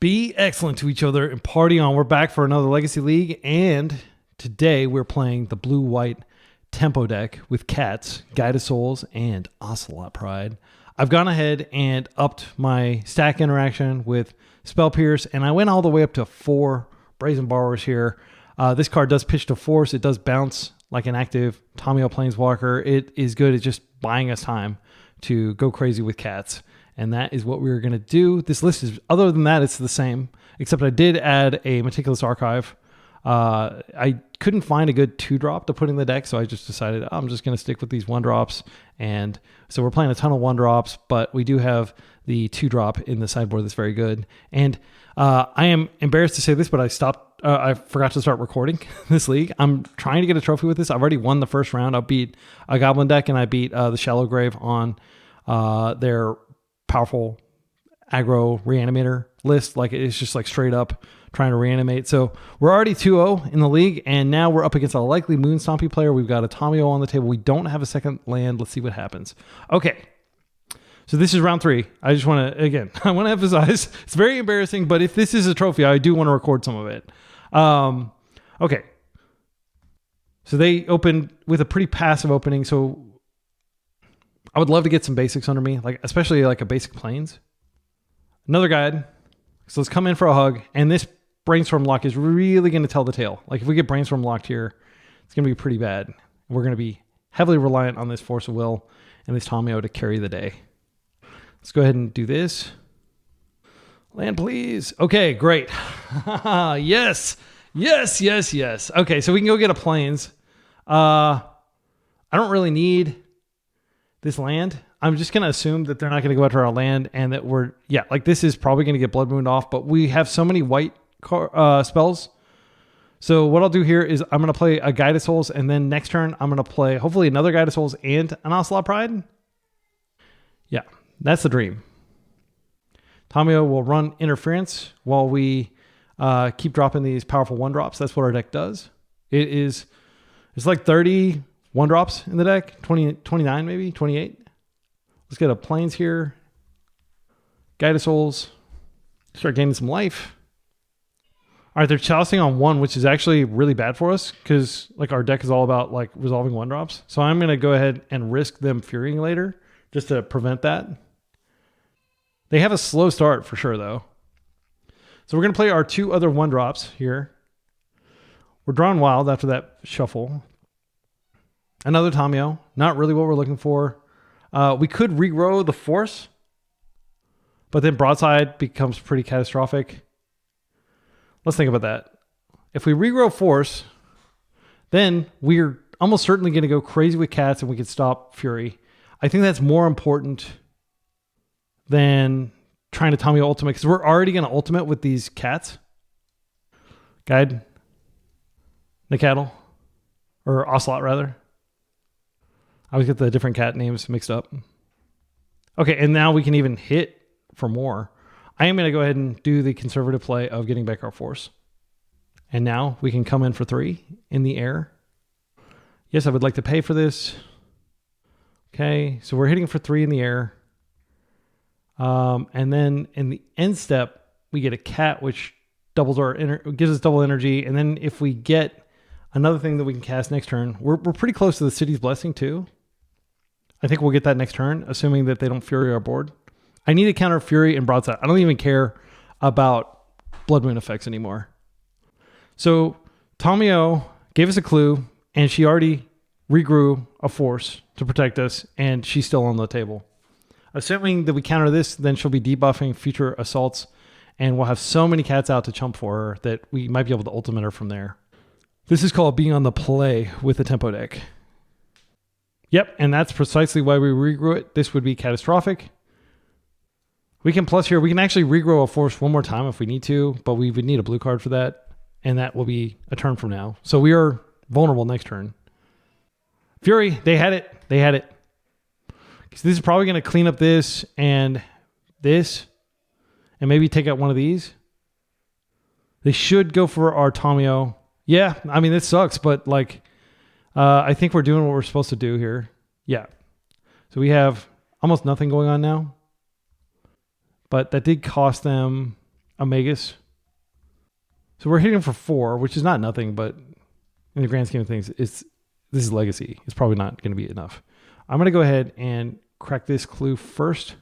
Be excellent to each other and party on. We're back for another Legacy League, and today we're playing the blue-white tempo deck with Cats, Guided Souls, and Ocelot Pride. I've gone ahead and upped my stack interaction with Spell Pierce, and I went all the way up to 4 Brazen Borrowers here. This card does pitch to force. It does bounce like an active Tamio Planeswalker. It is good at just buying us time to go crazy with Cats. And that is what we're going to do. This list is, other than that, it's the same, except I did add a Meticulous Archive. I couldn't find a good 2-drop to put in the deck, so I just decided I'm just going to stick with these 1-drops. And so we're playing a ton of 1-drops, but we do have the 2-drop in the sideboard that's very good. And I am embarrassed to say this, but I forgot to start recording this league. I'm trying to get a trophy with this. I've already won the first round. I beat a Goblin deck, and I beat the Shallow Grave on their powerful aggro reanimator list. Like, it's just like straight up trying to reanimate. So we're already 2-0 in the league, and now we're up against a likely Moon Stompy player. We've got a Tamio on the table. We don't have a second land. Let's see what happens. Okay. So this is round 3. I just want to, again, I want to emphasize, it's very embarrassing, but if this is a trophy, I do want to record some of it. Okay. So they opened with a pretty passive opening. So I would love to get some basics under me, like especially like a basic Plains. Another guide. So let's come in for a hug. And this Brainstorm lock is really going to tell the tale. Like, if we get Brainstorm locked here, it's going to be pretty bad. We're going to be heavily reliant on this Force of Will and this Tamio to carry the day. Let's go ahead and do this. Land, please. Okay, great. Yes. Okay, so we can go get a Plains. I don't really need this land. I'm just going to assume that they're not going to go after our land, and that this is probably going to get Blood Moon off, but we have so many white spells. So what I'll do here is I'm going to play a Guided Souls, and then next turn I'm going to play hopefully another Guided Souls and an Ocelot Pride. Yeah, that's the dream. Tamio will run Interference while we keep dropping these powerful 1-drops. That's what our deck does. It's like 30 1-drops in the deck, 29 maybe, 28. Let's get a Plains here. Guided Souls. Start gaining some life. All right, they're chaliceing on 1, which is actually really bad for us because like our deck is all about like resolving 1-drops. So I'm going to go ahead and risk them Furying later just to prevent that. They have a slow start for sure though. So we're going to play our 2 other 1-drops here. We're drawing Wild after that shuffle. Another Tamio. Not really what we're looking for. We could regrow the Force, but then Broadside becomes pretty catastrophic. Let's think about that. If we regrow Force, then we're almost certainly going to go crazy with Cats and we could stop Fury. I think that's more important than trying to Tamio Ultimate, because we're already going to Ultimate with these Cats. Guide. Nicatl. Or Ocelot, rather. I always get the different cat names mixed up. Okay, and now we can even hit for more. I am going to go ahead and do the conservative play of getting back our Force. And now we can come in for 3 in the air. Yes, I would like to pay for this. Okay, so we're hitting for 3 in the air. And then in the end step, we get a Cat, which doubles gives us double energy. And then if we get another thing that we can cast next turn, we're pretty close to the City's Blessing too. I think we'll get that next turn, assuming that they don't Fury our board. I need to counter Fury and Broadside. I don't even care about Blood Moon effects anymore. So Tamio gave us a clue, and she already regrew a Force to protect us, and she's still on the table. Assuming that we counter this, then she'll be debuffing future assaults, and we'll have so many Cats out to chump for her that we might be able to ultimate her from there. This is called being on the play with the tempo deck. Yep, and that's precisely why we regrew it. This would be catastrophic. We can plus here. We can actually regrow a Force one more time if we need to, but we would need a blue card for that, and that will be a turn from now. So we are vulnerable next turn. Fury, they had it. So this is probably going to clean up this, and maybe take out one of these. They should go for our Tamio. Yeah, I mean, this sucks, but like, I think we're doing what we're supposed to do here. Yeah. So we have almost nothing going on now. But that did cost them a Magus. So we're hitting for 4, which is not nothing, but in the grand scheme of things, this is legacy. It's probably not going to be enough. I'm going to go ahead and crack this clue first.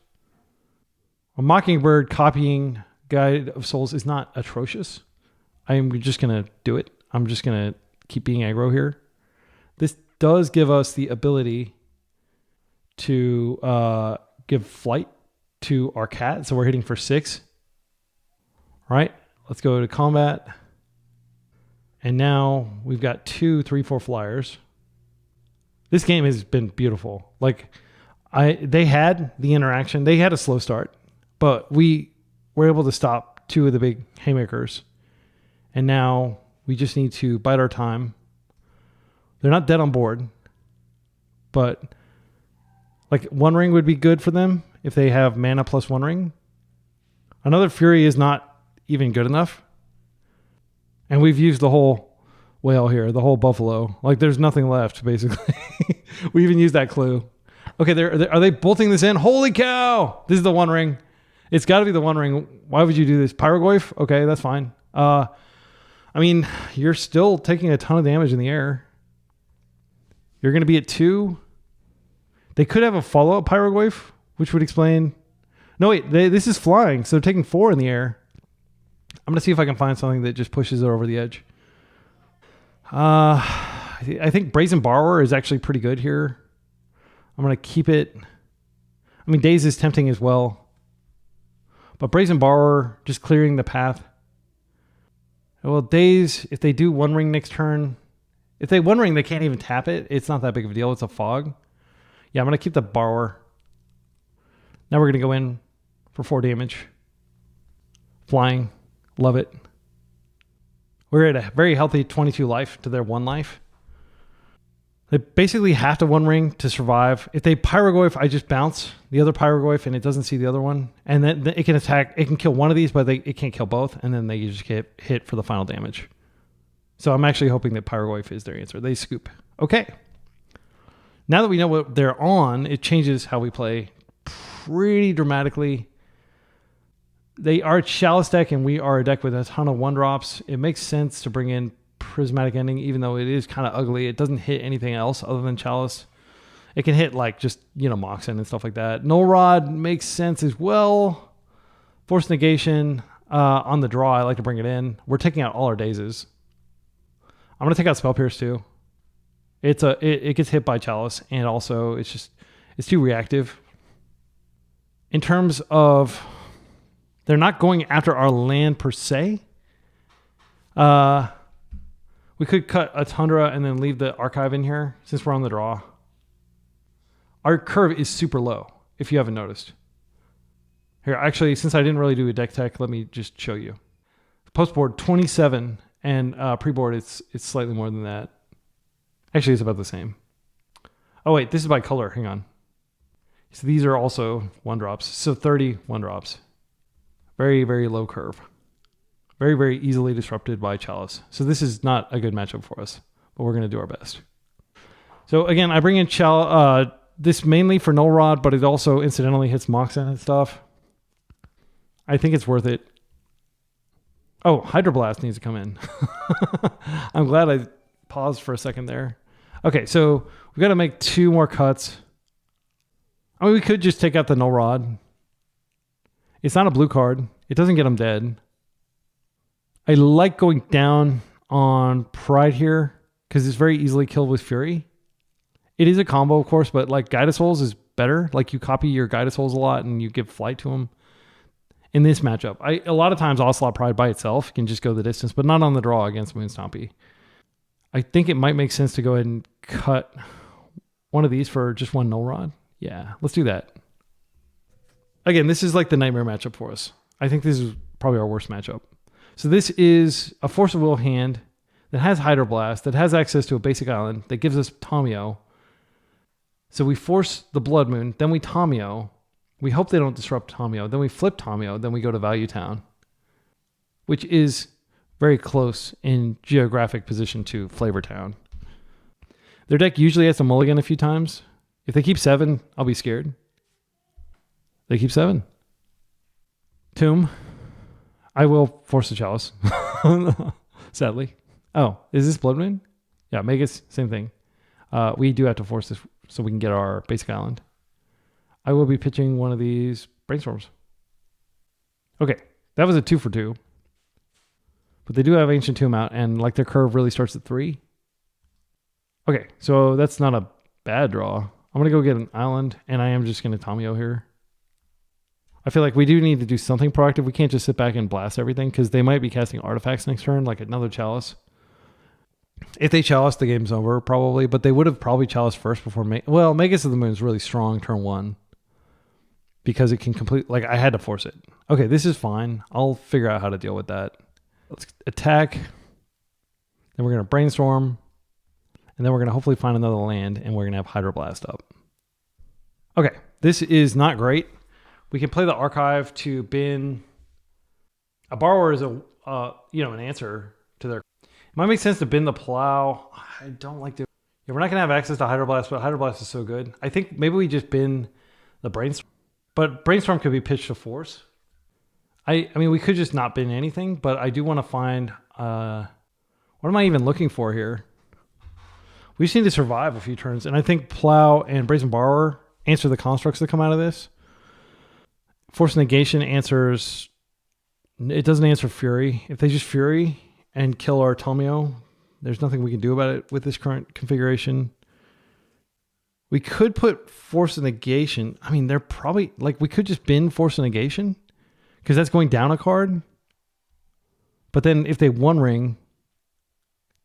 A Mockingbird copying Guide of Souls is not atrocious. I am just going to do it. I'm just going to keep being aggro here. This does give us the ability to give flight to our cat. So we're hitting for 6. All right, let's go to combat. And now we've got 2, 3, 4 flyers. This game has been beautiful. Like they had the interaction. They had a slow start, but we were able to stop 2 of the big haymakers. And now we just need to bide our time. They're not dead on board, but like 1 ring would be good for them if they have mana plus 1 ring. Another Fury is not even good enough. And we've used the whole whale here, the whole buffalo. Like there's nothing left, basically. We even used that clue. Okay, are they bolting this in? Holy cow! This is the 1 ring. It's got to be the 1 ring. Why would you do this? Pyrogoyf? Okay, that's fine. I mean, you're still taking a ton of damage in the air. You're going to be at 2. They could have a follow-up Pyrogoyf, which would explain... No, wait, this is flying, so they're taking 4 in the air. I'm going to see if I can find something that just pushes it over the edge. I think Brazen Borrower is actually pretty good here. I'm going to keep it... I mean, Daze is tempting as well. But Brazen Borrower, just clearing the path. Well, Daze, if they do 1 ring next turn... If they 1 ring, they can't even tap it. It's not that big of a deal. It's a fog. Yeah, I'm going to keep the Borrower. Now we're going to go in for 4 damage. Flying. Love it. We're at a very healthy 22 life to their 1 life. They basically have to 1 ring to survive. If they Pyrogoyf, I just bounce the other Pyrogoyf and it doesn't see the other one. And then it can attack. It can kill one of these, but it can't kill both. And then they just get hit for the final damage. So I'm actually hoping that Pyrogoyf is their answer. They scoop. Okay. Now that we know what they're on, it changes how we play pretty dramatically. They are a Chalice deck, and we are a deck with a ton of 1-drops. It makes sense to bring in Prismatic Ending, even though it is kind of ugly. It doesn't hit anything else other than Chalice. It can hit like just, Moxen and stuff like that. Null Rod makes sense as well. Force Negation on the draw. I like to bring it in. We're taking out all our Dazes. I'm going to take out Spell Pierce too. It gets hit by Chalice, and also it's too reactive. In terms of, they're not going after our land per se. We could cut a Tundra and then leave the Archive in here since we're on the draw. Our curve is super low, if you haven't noticed. Here, actually, since I didn't really do a deck tech, let me just show you. Post board 27, and pre-board it's slightly more than that. Actually, it's about the same. Oh wait, this is by color. Hang on. So these are also 1-drops. So 30 1-drops. Very, very low curve. Very, very easily disrupted by Chalice. So this is not a good matchup for us, but we're going to do our best. So again, I bring in this mainly for Null Rod, but it also incidentally hits Moxen and stuff. I think it's worth it. Oh, Hydroblast needs to come in. I'm glad I paused for a second there. Okay, so we've got to make 2 more cuts. I mean, we could just take out the Null Rod. It's not a blue card. It doesn't get them dead. I like going down on Pride here because it's very easily killed with Fury. It is a combo, of course, but like Guide of Souls is better. Like you copy your Guide of Souls a lot and you give flight to them. In this matchup, a lot of times Ocelot Pride by itself can just go the distance, but not on the draw against Moon Stompy. I think it might make sense to go ahead and cut one of these for just 1 Null Rod. Yeah, let's do that. Again, this is like the nightmare matchup for us. I think this is probably our worst matchup. So this is a Force of Will hand that has Hydroblast, that has access to a basic island, that gives us Tomio. So we force the Blood Moon, then we Tomio. We hope they don't disrupt Tomio. Then we flip Tomio. Then we go to Value Town, which is very close in geographic position to Flavor Town. Their deck usually has to mulligan a few times. If they keep 7, I'll be scared. They keep 7. Tomb. I will force the chalice. Sadly. Oh, is this Blood Moon? Yeah, Magus, same thing. We do have to force this so we can get our basic island. I will be pitching one of these brainstorms. Okay, that was a 2 for 2. But they do have Ancient Tomb out, and like their curve really starts at 3. Okay, so that's not a bad draw. I'm going to go get an island, and I am just going to Tamio here. I feel like we do need to do something proactive. We can't just sit back and blast everything, because they might be casting artifacts next turn, like another chalice. If they chalice, the game's over, probably, but they would have probably chaliced first before... Well, Magus of the Moon is really strong turn 1, because it can complete... Like, I had to force it. Okay, this is fine. I'll figure out how to deal with that. Let's attack. Then we're going to brainstorm. And then we're going to hopefully find another land, and we're going to have Hydroblast up. Okay, this is not great. We can play the Archive to bin. A Borrower is an answer to their... It might make sense to bin the Plow. I don't like to... Yeah, we're not going to have access to Hydroblast, but Hydroblast is so good. I think maybe we just bin the Brainstorm. But Brainstorm could be pitched to force. I mean, we could just not bin anything, but I do want to find... what am I even looking for here? We just need to survive a few turns. And I think Plow and Brazen Borrower answer the constructs that come out of this. Force Negation answers... It doesn't answer Fury. If they just Fury and kill our Tamio, there's nothing we can do about it with this current configuration. We could put Force Negation. I mean, they're probably... Like, we could just bin Force Negation, because that's going down a card. But then if they One Ring...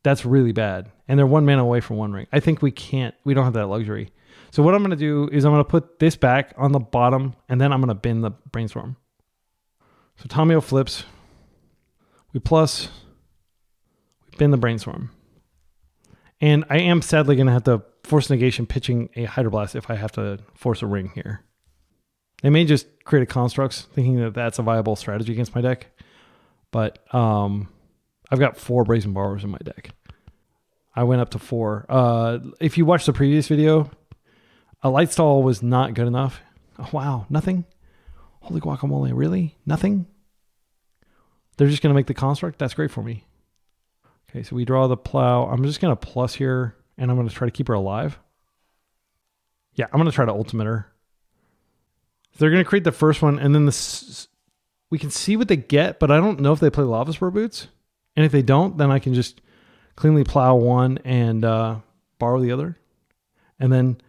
That's really bad. And they're 1 mana away from One Ring. I think we don't have that luxury. So what I'm going to do is I'm going to put this back on the bottom, and then I'm going to bin the Brainstorm. So Tamio flips. We bin the Brainstorm. And I am sadly going to have to force negation pitching a Hydroblast if I have to force a ring here. They may just create a constructs thinking that that's a viable strategy against my deck. But I've got 4 Brazen Borrowers in my deck. I went up to 4. If you watched the previous video, a Lightstall was not good enough. Oh, wow, nothing? Holy guacamole, really? Nothing? They're just going to make the construct? That's great for me. Okay, so we draw the Plow. I'm just going to plus here, and I'm going to try to keep her alive. Yeah, I'm going to try to ultimate her. They're going to create the first one, and then we can see what they get, but I don't know if they play Lava Spur Boots. And if they don't, then I can just cleanly Plow one and borrow the other. And then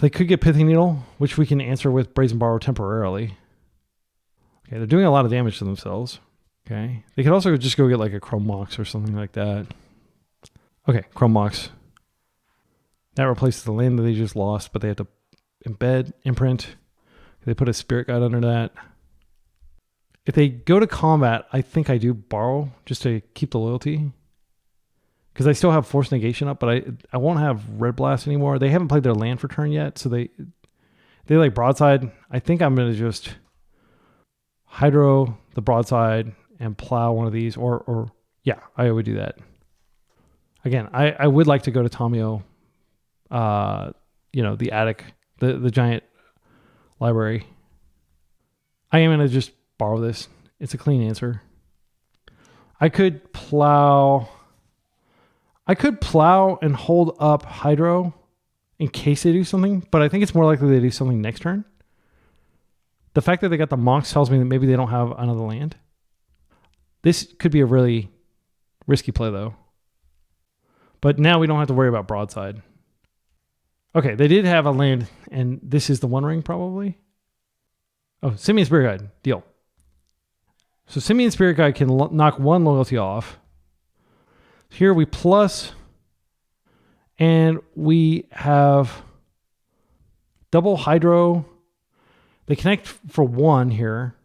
they could get Pithing Needle, which we can answer with Brazen Borrower temporarily. Okay, they're doing a lot of damage to themselves. Okay, they could also just go get like a Chrome Mox or something like that. Okay, Chrome Mox. That replaces the land that they just lost, but they have to embed, imprint. They put a Spirit Guide under that. If they go to combat, I think I do borrow just to keep the loyalty. Because I still have Force Negation up, but I won't have Red Blast anymore. They haven't played their land for turn yet, so they like Broadside. I think I'm going to just Hydro the Broadside and Plow one of these, or yeah, I would do that. Again, I would like to go to Tamio, the attic, the giant library. I am going to just borrow this. It's a clean answer. I could plow and hold up Hydro in case they do something, but I think it's more likely they do something next turn. The fact that they got the Mox tells me that maybe they don't have another land. This could be a really risky play though. But now we don't have to worry about Broadside. Okay, they did have a land, and this is the One Ring probably. Oh, Simian Spirit Guide. Deal. So Simian Spirit Guide can knock 1 loyalty off. Here we plus, and we have double Hydro. They connect for 1 here.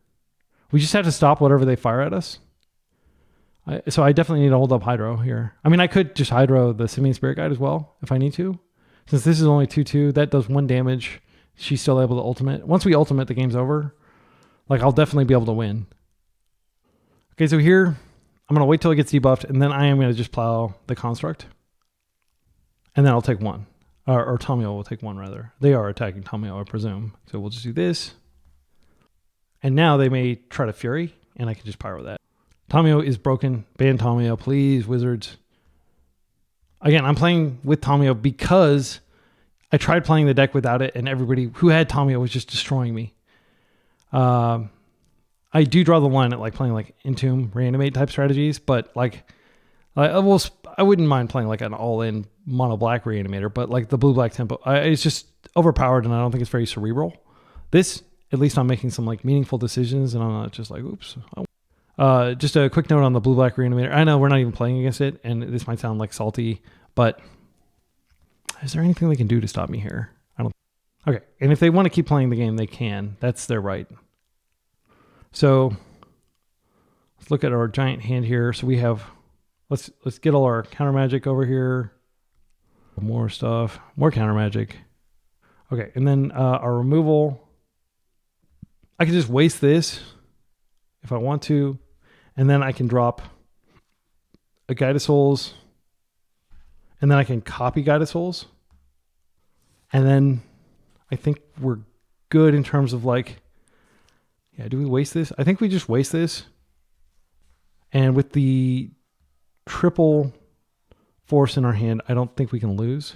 We just have to stop whatever they fire at us. So I definitely need to hold up Hydro here. I mean, I could just Hydro the Simian Spirit Guide as well if I need to. Since this is only 2/2, that does 1 damage. She's still able to ultimate. Once we ultimate, the game's over. Like, I'll definitely be able to win. Okay, so here, I'm going to wait till it gets debuffed, and then I am going to just Plow the Construct. And then I'll take 1. Or Tamio will take 1, rather. They are attacking Tamio, I presume. So we'll just do this. And now they may try to Fury and I can just pyro that. Tamio is broken. Ban Tamio, please, Wizards. Again, I'm playing with Tamio because I tried playing the deck without it, and everybody who had Tamio was just destroying me. I do draw the line at like playing like Entomb, Reanimate type strategies, but like I wouldn't mind playing like an all-in mono black Reanimator, but like the blue-black tempo, it's just overpowered, and I don't think it's very cerebral. This, at least I'm making some like meaningful decisions, and I'm not just like, oops. Just a quick note on the blue-black Reanimator. I know we're not even playing against it, and this might sound like salty, but is there anything they can do to stop me here? I don't. Okay, and if they want to keep playing the game, they can. That's their right. So let's look at our giant hand here. So we have, let's get all our counter magic over here. More stuff, more counter magic. Okay, and then our removal. I can just waste this if I want to, and then I can drop a Guide of Souls, and then I can copy Guide of Souls, and then I think we're good in terms of like, yeah, do we waste this? I think we just waste this. And with the triple force in our hand, I don't think we can lose.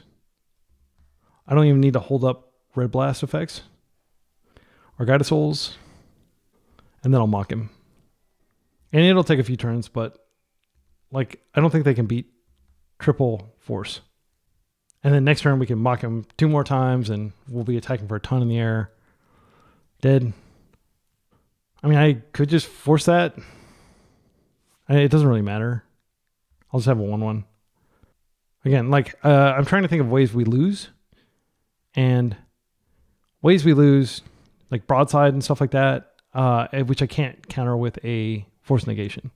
I don't even need to hold up Red Blast effects or Guide of Souls. And then I'll mock him. And it'll take a few turns, but like I don't think they can beat triple force. And then next turn we can mock him 2 more times and we'll be attacking for a ton in the air. Dead. I mean, I could just force that. It doesn't really matter. I'll just have a 1/1. Again, like I'm trying to think of ways we lose. And ways we lose, like broadside and stuff like that, which I can't counter with a force negation.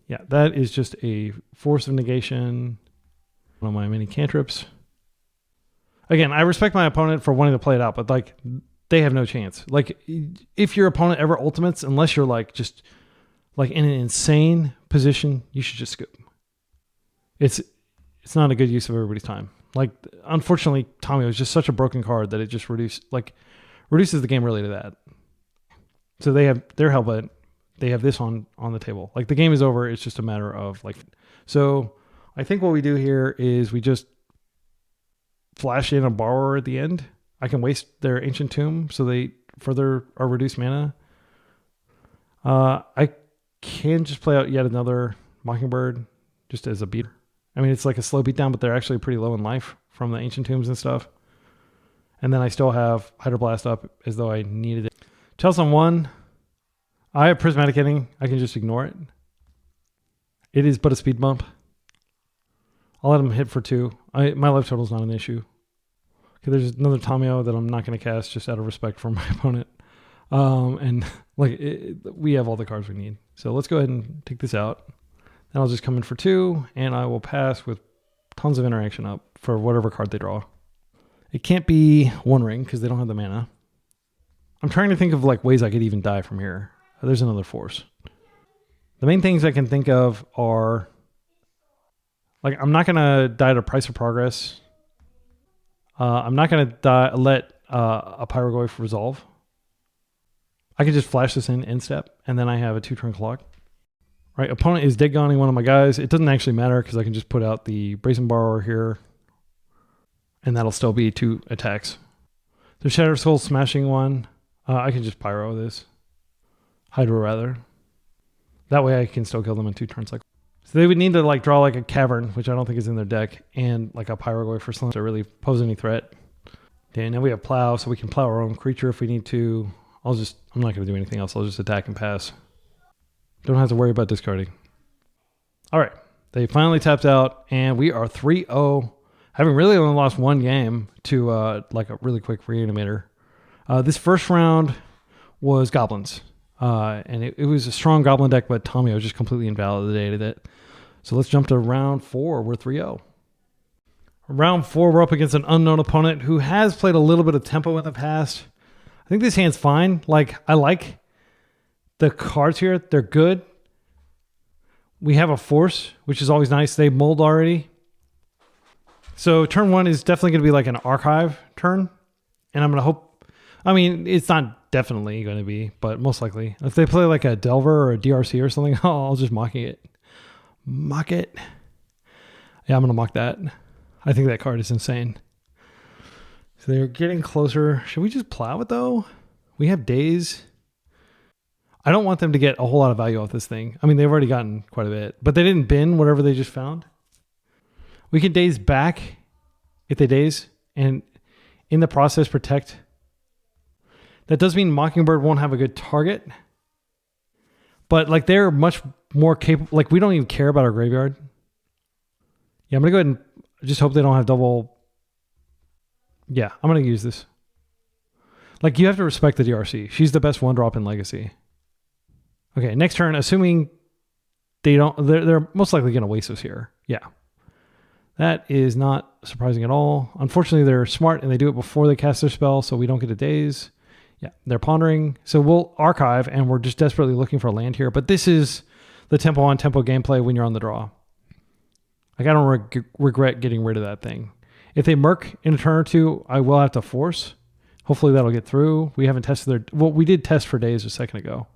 Yeah, that is just a force of negation. One of my mini cantrips. Again, I respect my opponent for wanting to play it out, but like they have no chance. Like if your opponent ever ultimates, unless you're like just like in an insane position, you should just scoop. It's not a good use of everybody's time. Like unfortunately, Tommy was just such a broken card that it just reduces the game really to that. So they have their hellbent. They have this on the table. Like the game is over. It's just a matter of like. So I think what we do here is we just flash in a borrower at the end. I can waste their Ancient Tomb so they further are reduced mana. I can just play out yet another Mockingbird just as a beater. I mean, it's like a slow beatdown, but they're actually pretty low in life from the Ancient Tombs and stuff. And then I still have Hydroblast up as though I needed it. Chelsea on 1. I have Prismatic Ending. I can just ignore it. It is but a speed bump. I'll let him hit for 2. My life total is not an issue. Okay, there's another Tamio that I'm not going to cast just out of respect for my opponent. And like we have all the cards we need. So let's go ahead and take this out. Then I'll just come in for 2, and I will pass with tons of interaction up for whatever card they draw. It can't be One Ring because they don't have the mana. I'm trying to think of like ways I could even die from here. There's another force. The main things I can think of are like I'm not gonna die to Price of Progress. I'm not gonna let a Pyrogoyf resolve. I can just flash this in end step, and then I have a 2-turn clock. Right, opponent is dead gunning one of my guys. It doesn't actually matter because I can just put out the Brazen Borrower here, and that'll still be 2 attacks. The Shatter Soul smashing one. I can just pyro this. Hydro rather. That way I can still kill them in 2 turns. So they would need to like draw like a Cavern, which I don't think is in their deck, and like a Pyrogoyf for something to really pose any threat. Okay, now we have Plow, so we can plow our own creature if we need to. I'm not going to do anything else. I'll just attack and pass. Don't have to worry about discarding. All right, they finally tapped out, and we are 3-0, having really only lost 1 game to like a really quick Reanimator. This first round was Goblins. And it was a strong Goblin deck, but Tamio just completely invalidated it. So let's jump to round 4. We're 3-0. Round 4, we're up against an unknown opponent who has played a little bit of tempo in the past. I think this hand's fine. Like, I like the cards here. They're good. We have a force, which is always nice. They mold already. So turn 1 is definitely going to be like an archive turn. And I'm going to hope... I mean, it's not definitely going to be, but most likely. If they play like a Delver or a DRC or something, I'll just mock it. Mock it. Yeah, I'm going to mock that. I think that card is insane. So they're getting closer. Should we just plow it though? We have days. I don't want them to get a whole lot of value off this thing. I mean, they've already gotten quite a bit, but they didn't bin whatever they just found. We can daze back if they daze and in the process protect. That does mean Mockingbird won't have a good target, but like they're much more capable. Like we don't even care about our graveyard. Yeah, I'm going to go ahead and just hope they don't have double. Yeah, I'm going to use this. Like you have to respect the DRC. She's the best one drop in Legacy. Okay, next turn, assuming they don't, they're most likely going to waste us here. Yeah. That is not surprising at all. Unfortunately, they're smart and they do it before they cast their spell, so we don't get a daze. Yeah, they're pondering. So we'll archive, and we're just desperately looking for a land here. But this is the tempo on tempo gameplay when you're on the draw. Like I don't regret getting rid of that thing. If they murk in a turn or two, I will have to force. Hopefully that'll get through. We haven't tested their... Well, we did test for days a second ago.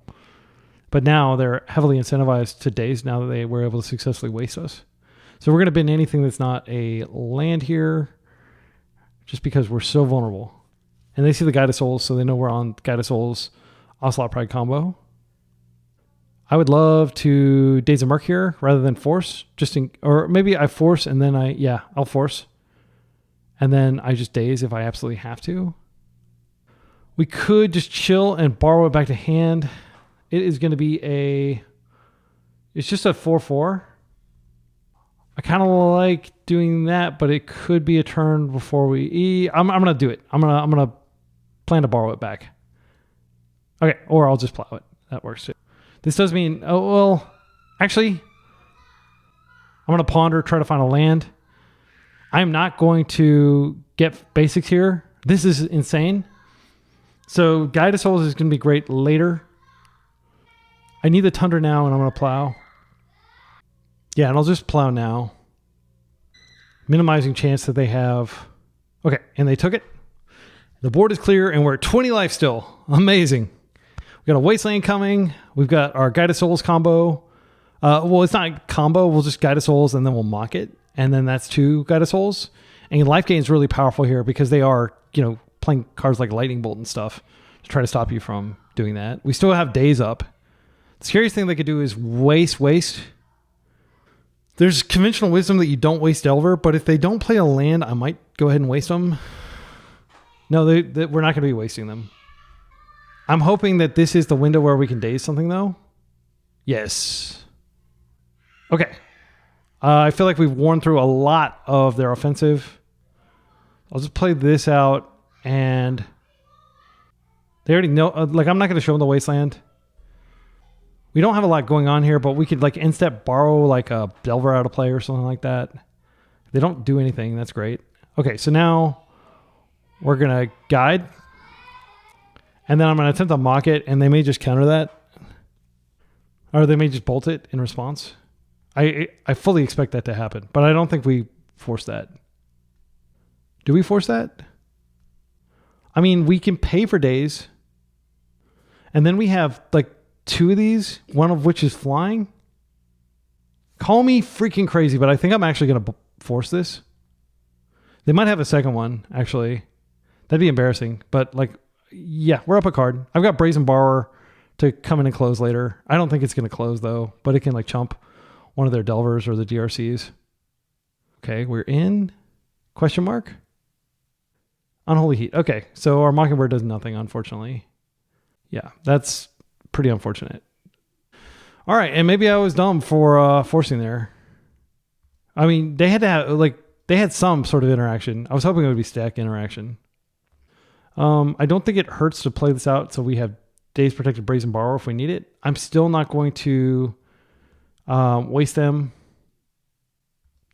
But now they're heavily incentivized to daze now that they were able to successfully waste us. So we're going to bin anything that's not a land here just because we're so vulnerable. And they see the Guide of Souls, so they know we're on Guide of Souls Ocelot Pride combo. I would love to daze a Murk here rather than force. Or maybe I force and then I'll force. And then I just daze if I absolutely have to. We could just chill and borrow it back to hand. It is going to be it's just a 4/4. I kind of like doing that, but it could be a turn before I'm going to do it. I'm going to plan to borrow it back. Okay, or I'll just plow it. That works too. This does mean, actually, I'm going to ponder, try to find a land. I'm not going to get basics here. This is insane. So Guide of Souls is going to be great later. I need the Tundra now, and I'm going to plow. Yeah, and I'll just plow now. Minimizing chance that they have... Okay, and they took it. The board is clear, and we're at 20 life still. Amazing. We've got a Wasteland coming. We've got our Guide of Souls combo. Well, it's not combo. We'll just Guide of Souls, and then we'll mock it. And then that's 2 Guide of Souls. And life gain is really powerful here because they are, playing cards like Lightning Bolt and stuff to try to stop you from doing that. We still have days up. The scariest thing they could do is waste. There's conventional wisdom that you don't waste Delver, but if they don't play a land, I might go ahead and waste them. No, we're not going to be wasting them. I'm hoping that this is the window where we can daze something, though. Yes. Okay. I feel like we've worn through a lot of their offensive. I'll just play this out, and they already know. I'm not going to show them the Wasteland. We don't have a lot going on here, but we could in-step borrow a Delver out of play or something like that. If they don't do anything, that's great. Okay, so now we're going to guide. And then I'm going to attempt to mock it, and they may just counter that. Or they may just bolt it in response. I fully expect that to happen, but I don't think we force that. Do we force that? I mean, we can pay for days. And then we have 2 of these, one of which is flying. Call me freaking crazy, but I think I'm actually going to force this. They might have a second one, actually. That'd be embarrassing. But yeah, we're up a card. I've got Brazen Borrower to come in and close later. I don't think it's going to close, though, but it can chump one of their Delvers or the DRCs. Okay, we're in. Question mark? Unholy Heat. Okay, so our Mockingbird does nothing, unfortunately. Yeah, that's pretty unfortunate. All right, and maybe I was dumb for forcing there. I mean, they had to have, they had some sort of interaction. I was hoping it would be stack interaction. I don't think it hurts to play this out so we have Days Protected Brazen Borrower if we need it. I'm still not going to waste them.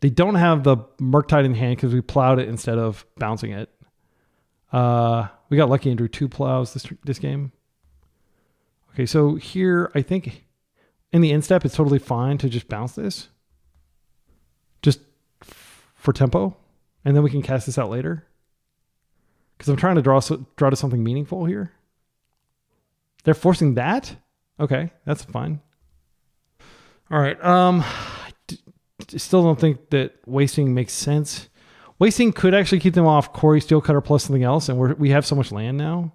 They don't have the Murktide in hand because we plowed it instead of bouncing it. We got lucky and drew 2 plows this game. Okay, so here, I think in the instep, it's totally fine to just bounce this. Just for tempo. And then we can cast this out later. Because I'm trying to draw to something meaningful here. They're forcing that? Okay, that's fine. All right. Still don't think that wasting makes sense. Wasting could actually keep them off Quarry, Steelcutter plus something else, and we have so much land now.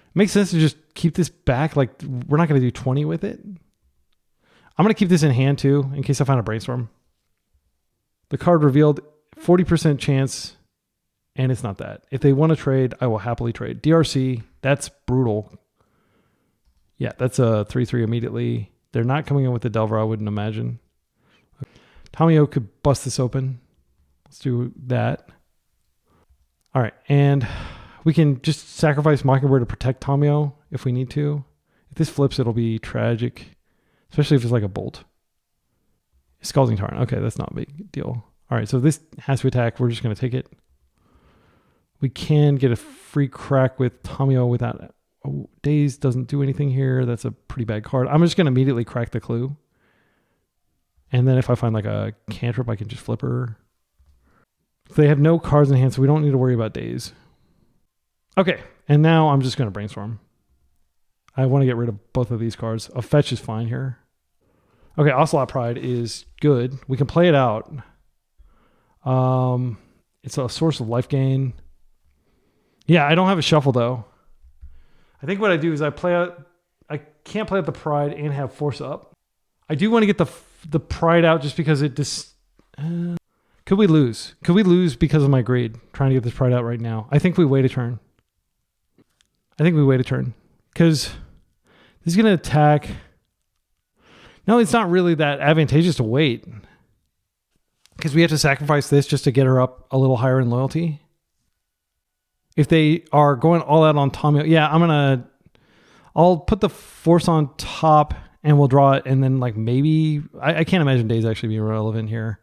It makes sense to just keep this back. Like, we're not going to do 20 with it. I'm going to keep this in hand too, in case I find a Brainstorm. The card revealed, 40% chance, and it's not that. If they want to trade, I will happily trade. DRC, that's brutal. Yeah, that's a 3-3 immediately. They're not coming in with the Delver, I wouldn't imagine. Tamiyo could bust this open. Let's do that. All right, and we can just sacrifice Mockingbird to protect Tamiyo if we need to. If this flips, it'll be tragic, especially if it's like a bolt. Scalding Tarn. Okay, that's not a big deal. All right, so this has to attack. We're just going to take it. We can get a free crack with Tamiyo without... Oh, Daze doesn't do anything here. That's a pretty bad card. I'm just going to immediately crack the clue. And then if I find like a cantrip, I can just flip her. They have no cards in hand, so we don't need to worry about Daze. Okay, and now I'm just going to Brainstorm. I want to get rid of both of these cards. A fetch is fine here. Okay, Ocelot Pride is good. We can play it out. It's a source of life gain. Yeah, I don't have a shuffle though. I think what I do is I can't play out the Pride and have Force up. I do want to get the Pride out just because it just... could we lose? Could we lose because of my greed? Trying to get this Pride out right now. I think we wait a turn. Because this is going to attack... No, it's not really that advantageous to wait. Because we have to sacrifice this just to get her up a little higher in loyalty. If they are going all out on Tamiyo, yeah, I'll put the Force on top and we'll draw it. And then like maybe, I can't imagine Days actually being relevant here.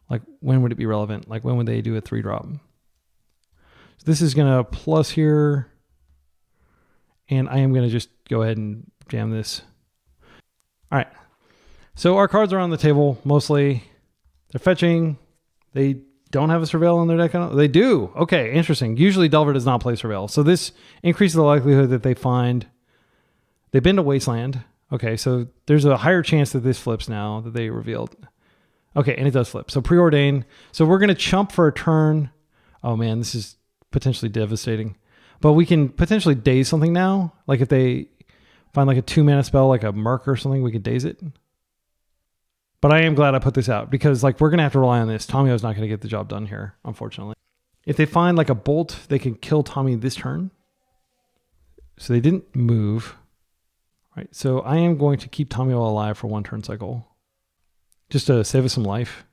Like when would it be relevant? Like when would they do a 3-drop? So this is going to plus here. And I am going to just go ahead and jam this. All right. So our cards are on the table mostly. They're fetching. They don't have a Surveil on their deck. They do. Okay, interesting. Usually Delver does not play Surveil. So this increases the likelihood that they find... They've been to Wasteland. Okay, so there's a higher chance that this flips now that they revealed. Okay, and it does flip. So preordain. So we're going to chump for a turn. Oh man, this is potentially devastating. But we can potentially daze something now. Like if they find like a 2-mana spell, like a Merc or something, we could daze it. But I am glad I put this out because like we're going to have to rely on this. Tamiyo's not going to get the job done here, unfortunately. If they find like a bolt, they can kill Tommy this turn. So they didn't move. Right. So I am going to keep Tamiyo alive for 1 turn cycle. Just to save us some life.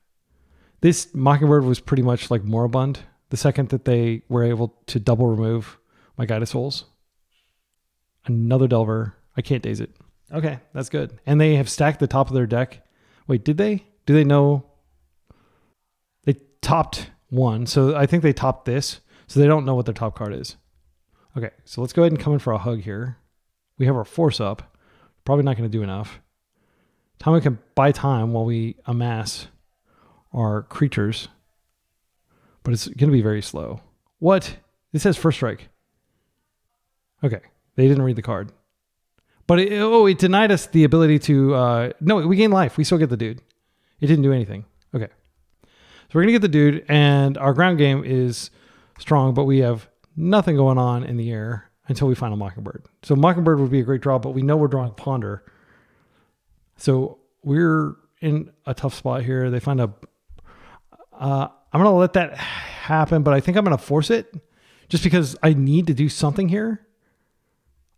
This Mockingbird was pretty much like moribund the second that they were able to double remove my Guided Souls. Another Delver. I can't daze it. Okay, that's good. And they have stacked the top of their deck. Wait, did they? Do they know? They topped 1. So I think they topped this. So they don't know what their top card is. Okay, so let's go ahead and come in for a hug here. We have our Force up. Probably not going to do enough. Tommy can buy time while we amass our creatures. But it's going to be very slow. What? This says first strike. Okay, they didn't read the card. But it denied us the ability to... no, we gain life. We still get the dude. It didn't do anything. Okay. So we're going to get the dude, and our ground game is strong, but we have nothing going on in the air until we find a Mockingbird. So Mockingbird would be a great draw, but we know we're drawing Ponder. So we're in a tough spot here. They find a... I'm going to let that happen, but I think I'm going to force it just because I need to do something here.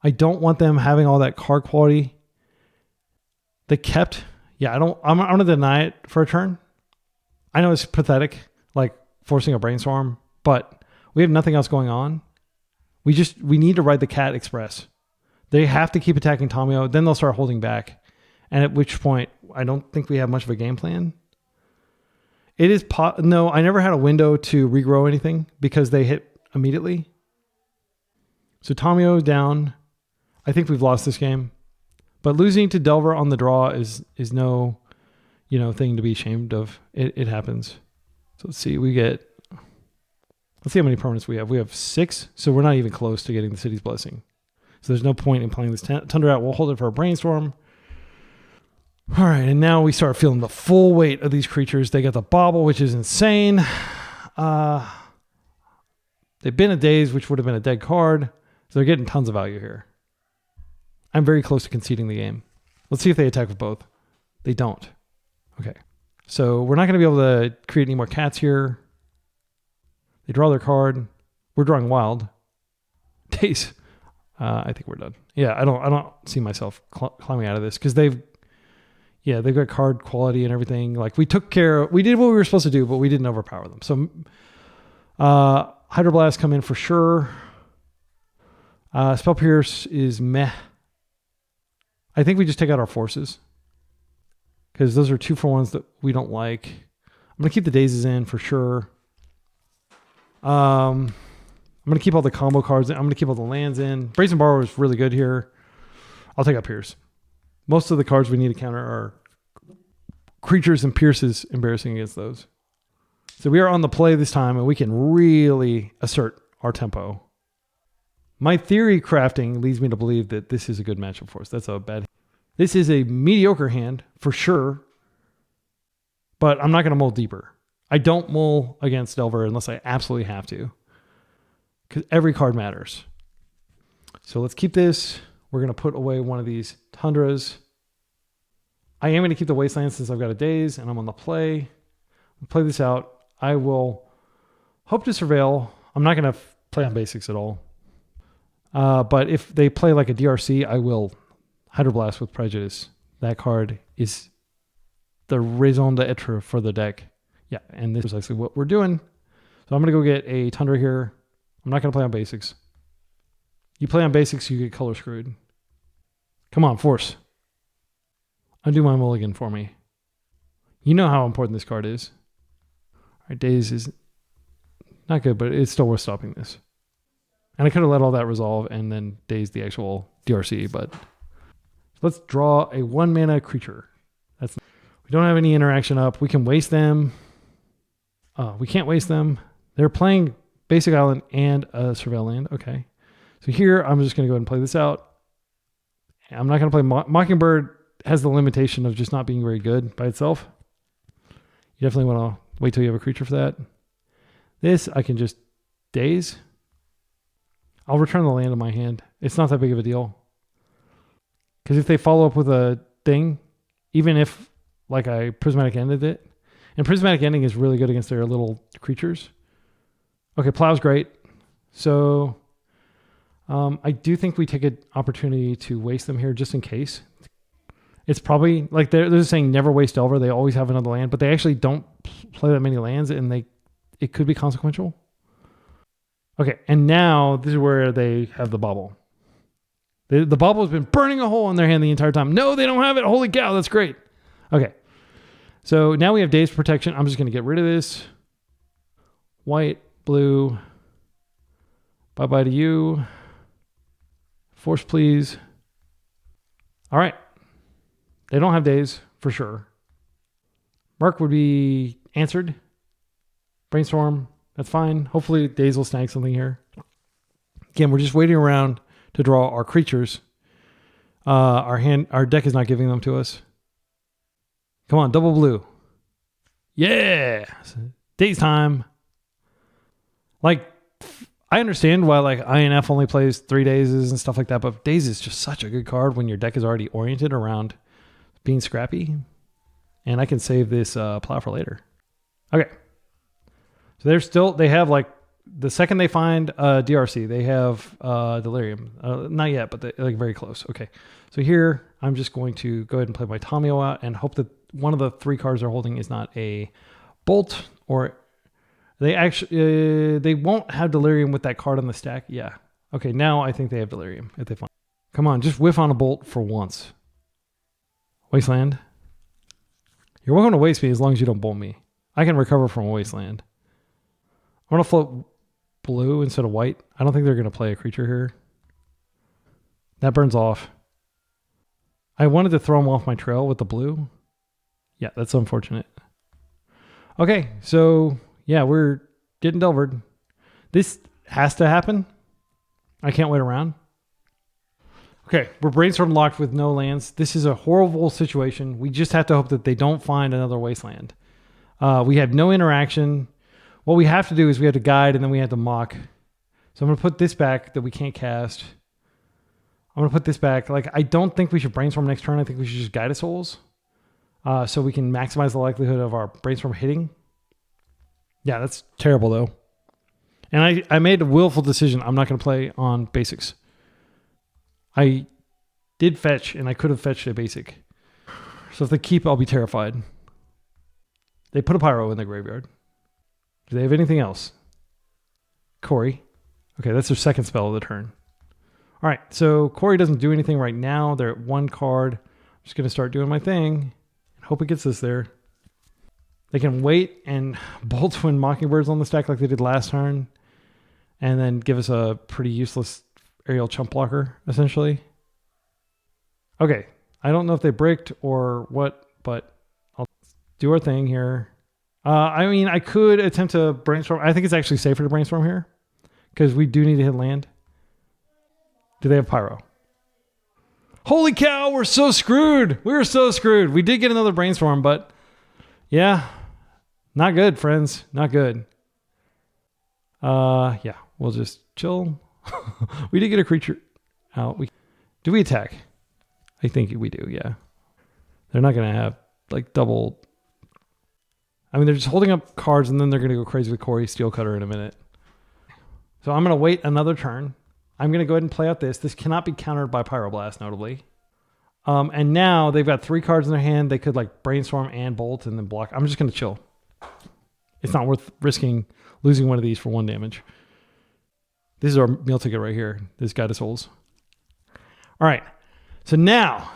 I don't want them having all that card quality. They kept... Yeah, I'm going to deny it for a turn. I know it's pathetic, like forcing a Brainstorm, but we have nothing else going on. We need to ride the Cat Express. They have to keep attacking Tamiyo, then they'll start holding back. And at which point, I don't think we have much of a game plan. It is... No, I never had a window to regrow anything because they hit immediately. So Tamiyo down. I think we've lost this game. But losing to Delver on the draw is no, thing to be ashamed of. It happens. So let's see. Let's see how many permanents we have. We have 6, so we're not even close to getting the City's Blessing. So there's no point in playing this Tundra out. We'll hold it for a brainstorm. All right, and now we start feeling the full weight of these creatures. They got the bobble, which is insane. They've been a daze, which would have been a dead card. So they're getting tons of value here. I'm very close to conceding the game. Let's see if they attack with both. They don't. Okay. So we're not going to be able to create any more cats here. They draw their card. We're drawing wild. Daze. I think we're done. Yeah, I don't see myself climbing out of this because they've got card quality and everything. Like we did what we were supposed to do, but we didn't overpower them. So Hydroblast come in for sure. Spell Pierce is meh. I think we just take out our forces because those are 2-for-1s that we don't like. I'm going to keep the dazes in for sure. I'm going to keep all the combo cards in. I'm going to keep all the lands in. Brazen Borrower is really good here. I'll take out Pierce. Most of the cards we need to counter are creatures, and Pierce is embarrassing against those. So we are on the play this time, and we can really assert our tempo. My theory crafting leads me to believe that this is a good matchup for us. That's a bad. This is a mediocre hand for sure, but I'm not going to mull deeper. I don't mull against Delver unless I absolutely have to, because every card matters. So let's keep this. We're going to put away one of these Tundras. I am going to keep the Wasteland since I've got a daze and I'm on the play. I'll play this out. I will hope to surveil. I'm not going to play on basics at all. But if they play like a DRC, I will Hydroblast with Prejudice. That card is the raison d'etre for the deck. Yeah, and this is actually what we're doing. So I'm going to go get a Tundra here. I'm not going to play on basics. You play on basics, you get color screwed. Come on, force. Undo my mulligan for me. You know how important this card is. All right, Daze is not good, but it's still worth stopping this. And I could have let all that resolve and then Daze the actual DRC, but let's draw a 1-mana creature. We don't have any interaction up. We can waste them. We can't waste them. They're playing Basic Island and a Surveil land. Okay. So here, I'm just going to go ahead and play this out. I'm not going to play Mockingbird. Has the limitation of just not being very good by itself. You definitely want to wait till you have a creature for that. This, I can just Daze. I'll return the land in my hand. It's not that big of a deal. Because if they follow up with a thing, even if like I Prismatic Ended it, and Prismatic Ending is really good against their little creatures. Okay, Plow's great. So I do think we take an opportunity to waste them here just in case. It's probably like they're just saying never waste Delver. They always have another land, but they actually don't play that many lands, and it could be consequential. Okay, and now this is where they have the bobble. The bobble has been burning a hole in their hand the entire time. No, they don't have it. Holy cow, that's great. Okay, so now we have Daze Protection. I'm just going to get rid of this. White, blue. Bye-bye to you. Force, please. All right. They don't have Daze, for sure. Mark would be answered. Brainstorm. That's fine. Hopefully Daze will snag something here. Again, we're just waiting around to draw our creatures. Our deck is not giving them to us. Come on, double blue. Yeah! Daze time. Like, I understand why like INF only plays 3 dazes and stuff like that, but Daze is just such a good card when your deck is already oriented around being scrappy. And I can save this plow for later. Okay. So they have like, the second they find DRC, they have Delirium. Not yet, but they're like very close. Okay. So here, I'm just going to go ahead and play my Tomio out and hope that one of the 3 cards they're holding is not a Bolt, or they actually, they won't have Delirium with that card on the stack. Yeah. Okay. Now I think they have Delirium if they find. Come on, just whiff on a Bolt for once. Wasteland. You're welcome to waste me as long as you don't bolt me. I can recover from a Wasteland. I'm going to float blue instead of white. I don't think they're going to play a creature here. That burns off. I wanted to throw them off my trail with the blue. Yeah, that's unfortunate. Okay, so yeah, we're getting Delvered. This has to happen. I can't wait around. Okay, we're brainstorm locked with no lands. This is a horrible situation. We just have to hope that they don't find another Wasteland. We have no interaction. What we have to do is we have to guide and then we have to mock. So I'm going to put this back that we can't cast. I'm going to put this back. Like, I don't think we should brainstorm next turn. I think we should just guide a souls. So we can maximize the likelihood of our brainstorm hitting. Yeah, that's terrible though. And I made a willful decision. I'm not going to play on basics. I did fetch and I could have fetched a basic. So if they keep, I'll be terrified. They put a pyro in the graveyard. Do they have anything else? Corey. Okay, that's their second spell of the turn. All right, so Corey doesn't do anything right now. They're at 1 card. I'm just going to start doing my thing. Hope it gets us there. They can wait and bolt when Mockingbird's on the stack like they did last turn. And then give us a pretty useless aerial chump blocker, essentially. Okay, I don't know if they bricked or what, but I'll do our thing here. I mean, I could attempt to brainstorm. I think it's actually safer to brainstorm here because we do need to hit land. Do they have pyro? Holy cow, we're so screwed. We're so screwed. We did get another brainstorm, but yeah, not good, friends. Not good. Yeah, we'll just chill. We did get a creature out. Do we attack? I think we do, yeah. They're not going to have like double. I mean, they're just holding up cards and then they're going to go crazy with Corey Steelcutter in a minute. So I'm going to wait another turn. I'm going to go ahead and play out this. This cannot be countered by Pyroblast, notably. And now they've got 3 cards in their hand. They could like brainstorm and bolt and then block. I'm just going to chill. It's not worth risking losing one of these for 1 damage. This is our meal ticket right here. This Guide to Souls. All right. So now,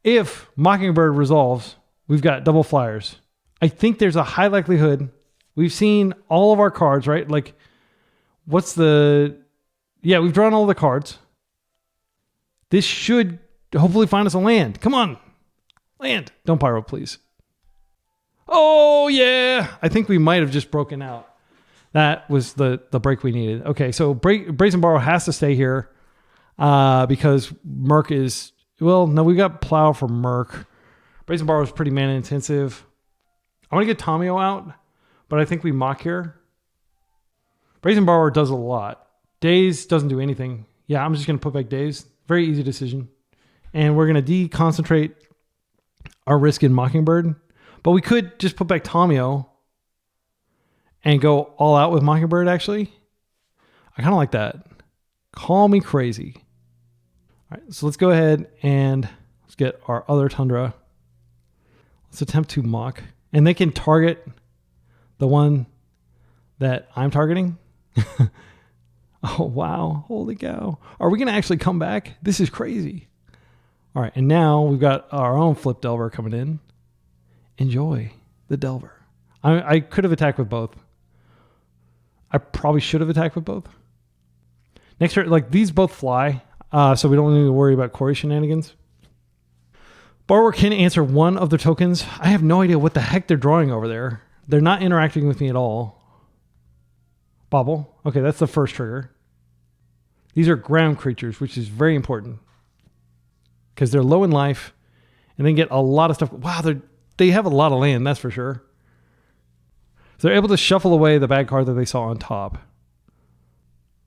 if Mockingbird resolves, we've got double flyers. I think there's a high likelihood. We've seen all of our cards, right? Like, what's the... Yeah, we've drawn all the cards. This should hopefully find us a land. Come on. Land. Don't pyro, please. Oh, yeah. I think we might have just broken out. That was the break we needed. Okay, so Brazen Borrow has to stay here because Merc is... Well, no, we got Plow for Merc. Brazen Borrow is pretty mana intensive. I want to get Tomio out, but I think we mock here. Brazen Borrower does a lot. Daze doesn't do anything. Yeah, I'm just going to put back Daze. Very easy decision. And we're going to deconcentrate our risk in Mockingbird. But we could just put back Tomio and go all out with Mockingbird, actually. I kind of like that. Call me crazy. All right, so let's go ahead and let's get our other Tundra. Let's attempt to mock. And they can target the one that I'm targeting. Oh, wow. Holy cow. Are we going to actually come back? This is crazy. All right. And now we've got our own Flip Delver coming in. Enjoy the Delver. I could have attacked with both. I probably should have attacked with both. Next turn, like these both fly. So we don't need to worry about Corey shenanigans. Borrower can answer one of their tokens. I have no idea what the heck they're drawing over there. They're not interacting with me at all. Bobble. Okay, that's the first trigger. These are ground creatures, which is very important. Because they're low in life. And they get a lot of stuff. Wow, they have a lot of land, that's for sure. So they're able to shuffle away the bad card that they saw on top.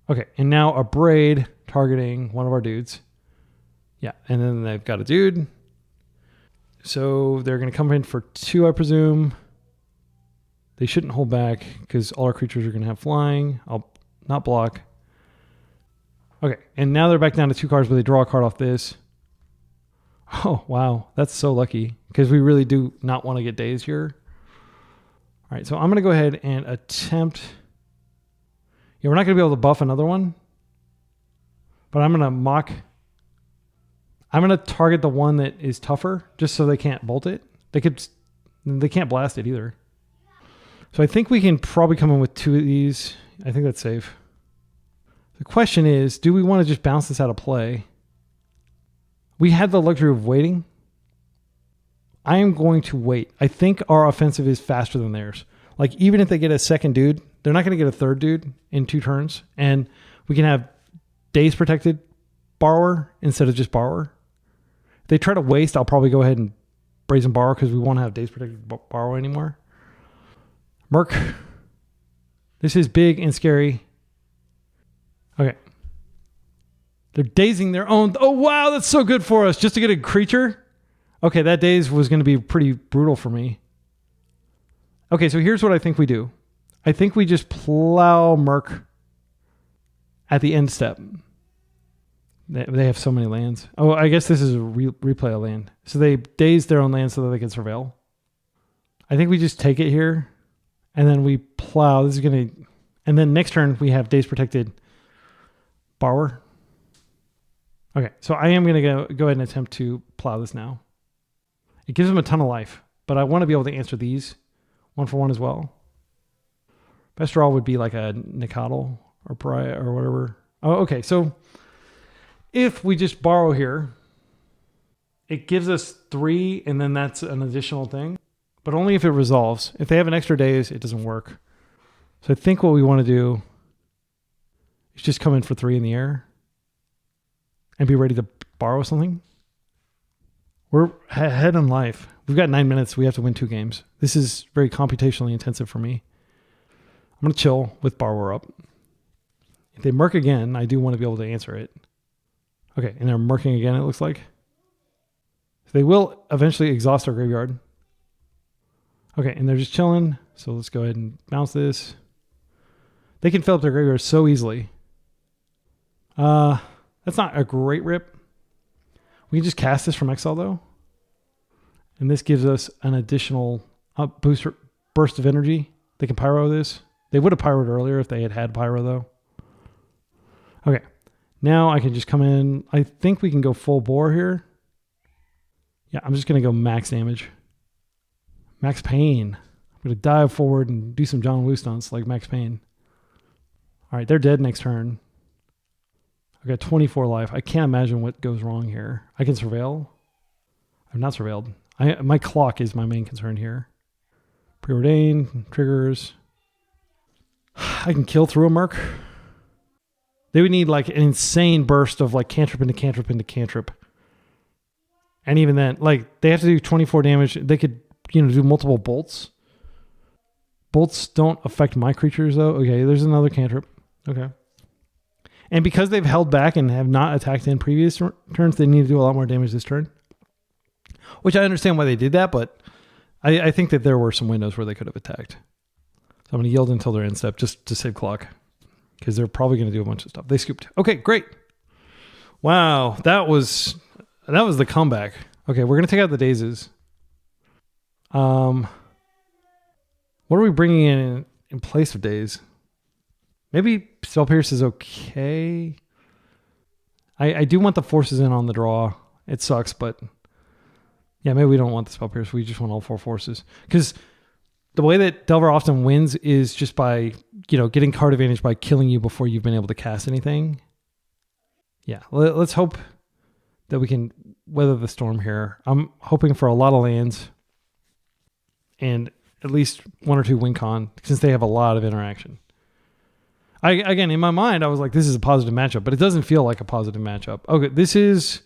Okay, and now a Braid targeting one of our dudes. Yeah, and then they've got a dude. So they're going to come in for 2, I presume. They shouldn't hold back because all our creatures are going to have flying. I'll not block. Okay, and now they're back down to 2 cards, but they draw a card off this. Oh, wow. That's so lucky because we really do not want to get dazed here. All right, so I'm going to go ahead and attempt... Yeah, we're not going to be able to buff another one. But I'm going to mock... I'm going to target the one that is tougher just so they can't bolt it. They can't blast it either. So I think we can probably come in with 2 of these. I think that's safe. The question is, do we want to just bounce this out of play? We had the luxury of waiting. I am going to wait. I think our offensive is faster than theirs. Like, even if they get a second dude, they're not going to get a third dude in 2 turns. And we can have Daze protected, borrower instead of just borrower. If they try to waste, I'll probably go ahead and brazen borrow because we won't have days protected borrow anymore. Merc. This is big and scary. Okay. They're dazing their own. Oh, wow. That's so good for us just to get a creature. Okay. That daze was going to be pretty brutal for me. Okay. So here's what I think we do. I think we just plow Merc at the end step. They have so many lands. Oh, I guess this is a replay of land. So they daze their own land so that they can surveil. I think we just take it here. And then we plow. This is going to... And then next turn, we have daze protected borrower. Okay, so I am going to go ahead and attempt to plow this now. It gives them a ton of life. But I want to be able to answer these 1-for-1 as well. Best draw would be like a Nicodle or Pariah or whatever. Oh, okay, so... If we just borrow here, it gives us 3, and then that's an additional thing. But only if it resolves. If they have an extra days, it doesn't work. So I think what we want to do is just come in for 3 in the air and be ready to borrow something. We're ahead in life. We've got 9 minutes. We have to win 2 games. This is very computationally intensive for me. I'm going to chill with borrower up. If they merc again, I do want to be able to answer it. Okay, and they're merking again, it looks like. So they will eventually exhaust our graveyard. Okay, and they're just chilling. So let's go ahead and bounce this. They can fill up their graveyard so easily. That's not a great rip. We can just cast this from exile, though. And this gives us an additional burst of energy. They can pyro this. They would have pyroed earlier if they had pyro, though. Okay. Now I can just come in. I think we can go full bore here. Yeah, I'm just going to go max damage. Max Pain. I'm going to dive forward and do some John Woo stunts like Max Pain. All right, they're dead next turn. I've got 24 life. I can't imagine what goes wrong here. I can surveil. I've not surveilled. My clock is my main concern here. Preordained, triggers. I can kill through a Merc. They would need like an insane burst of like cantrip into cantrip into cantrip. And even then, like they have to do 24 damage. They could, do multiple bolts. Bolts don't affect my creatures though. Okay, there's another cantrip. Okay. And because they've held back and have not attacked in previous turns, they need to do a lot more damage this turn. Which I understand why they did that, but I think that there were some windows where they could have attacked. So I'm going to yield until their end step just to save clock. Because they're probably going to do a bunch of stuff. They scooped. Okay, great. Wow, that was the comeback. Okay, we're going to take out the dazes. What are we bringing in place of daze? Maybe Spell Pierce is okay. I do want the forces in on the draw. It sucks, but yeah, maybe we don't want the Spell Pierce. We just want all 4 forces. Because the way that Delver often wins is just by, getting card advantage by killing you before you've been able to cast anything. Yeah, let's hope that we can weather the storm here. I'm hoping for a lot of lands and at least 1 or 2 win con since they have a lot of interaction. Again, in my mind, I was like, this is a positive matchup, but it doesn't feel like a positive matchup. Okay, this is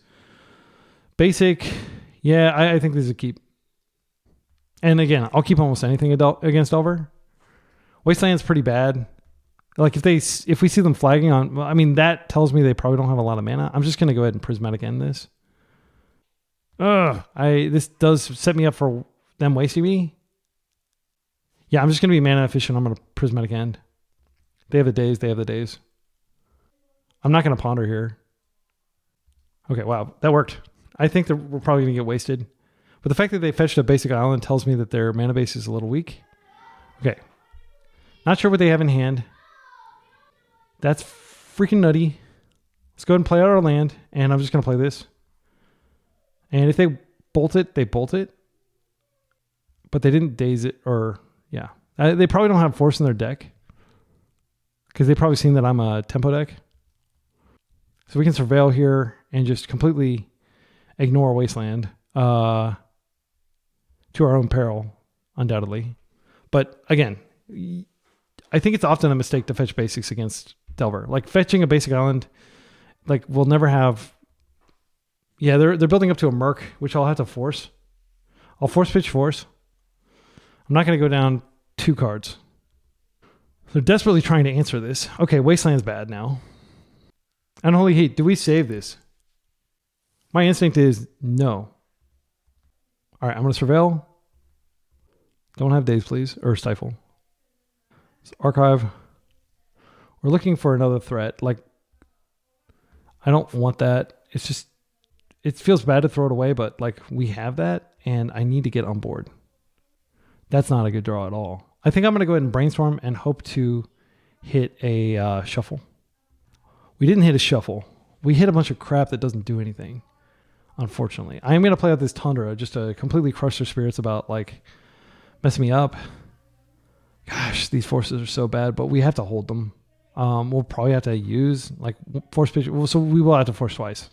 basic. Yeah, I think this is a keep. And again, I'll keep almost anything against Delver. Wasteland's pretty bad. Like if we see them flagging on, that tells me they probably don't have a lot of mana. I'm just going to go ahead and Prismatic End this. This does set me up for them wasting me. Yeah, I'm just going to be mana efficient. I'm going to Prismatic End. They have the days. I'm not going to ponder here. Okay, wow, that worked. I think that we're probably going to get wasted. But the fact that they fetched a basic island tells me that their mana base is a little weak. Okay. Not sure what they have in hand. That's freaking nutty. Let's go ahead and play out our land. And I'm just going to play this. And if they bolt it, they bolt it. But they didn't daze it or, yeah. They probably don't have force in their deck. Because they've probably seen that I'm a tempo deck. So we can surveil here and just completely ignore Wasteland. To our own peril, undoubtedly. But again, I think it's often a mistake to fetch basics against Delver. Like fetching a basic island like we'll never have. Yeah, they're building up to a Merc, which I'll have to force. I'll force pitch force. I'm not going to go down 2 cards. They're desperately trying to answer this. Okay, Wasteland's bad now. Unholy Heat. Do we save this? My instinct is no. All right, I'm going to surveil. Don't have daze, please, or stifle. So archive. We're looking for another threat. Like, I don't want that. It's just, it feels bad to throw it away, but like we have that and I need to get on board. That's not a good draw at all. I think I'm going to go ahead and brainstorm and hope to hit a shuffle. We didn't hit a shuffle. We hit a bunch of crap that doesn't do anything, unfortunately. I am going to play out this Tundra just to completely crush their spirits about like messing me up. Gosh, these forces are so bad, but we have to hold them. We'll probably have to use like force pitch. So we will have to force twice.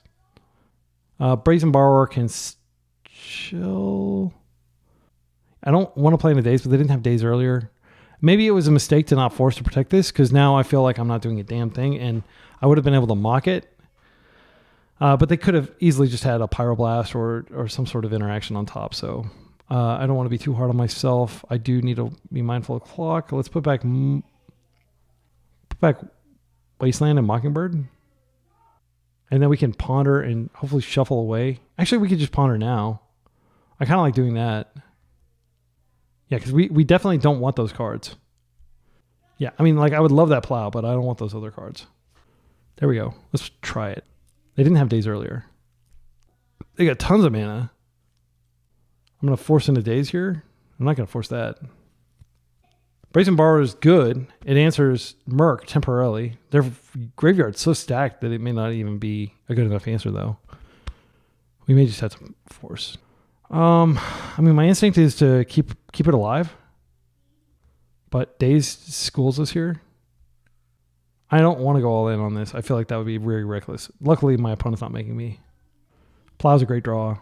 Brazen Borrower can chill. I don't want to play in the daze, but they didn't have daze earlier. Maybe it was a mistake to not force to protect this because now I feel like I'm not doing a damn thing and I would have been able to mock it. But they could have easily just had a Pyroblast or some sort of interaction on top. So I don't want to be too hard on myself. I do need to be mindful of clock. Let's put back Wasteland and Mockingbird. And then we can ponder and hopefully shuffle away. Actually, we could just ponder now. I kind of like doing that. Yeah, because we definitely don't want those cards. Yeah, I mean, like, I would love that plow, but I don't want those other cards. There we go. Let's try it. They didn't have daze earlier. They got tons of mana. I'm going to force into daze here. I'm not going to force that. Brazen Borrower is good. It answers Merc temporarily. Their graveyard's so stacked that it may not even be a good enough answer, though. We may just have to force. I mean, my instinct is to keep it alive. But daze schools us here. I don't want to go all in on this. I feel like that would be very reckless. Luckily, my opponent's not making me. Plow's a great draw.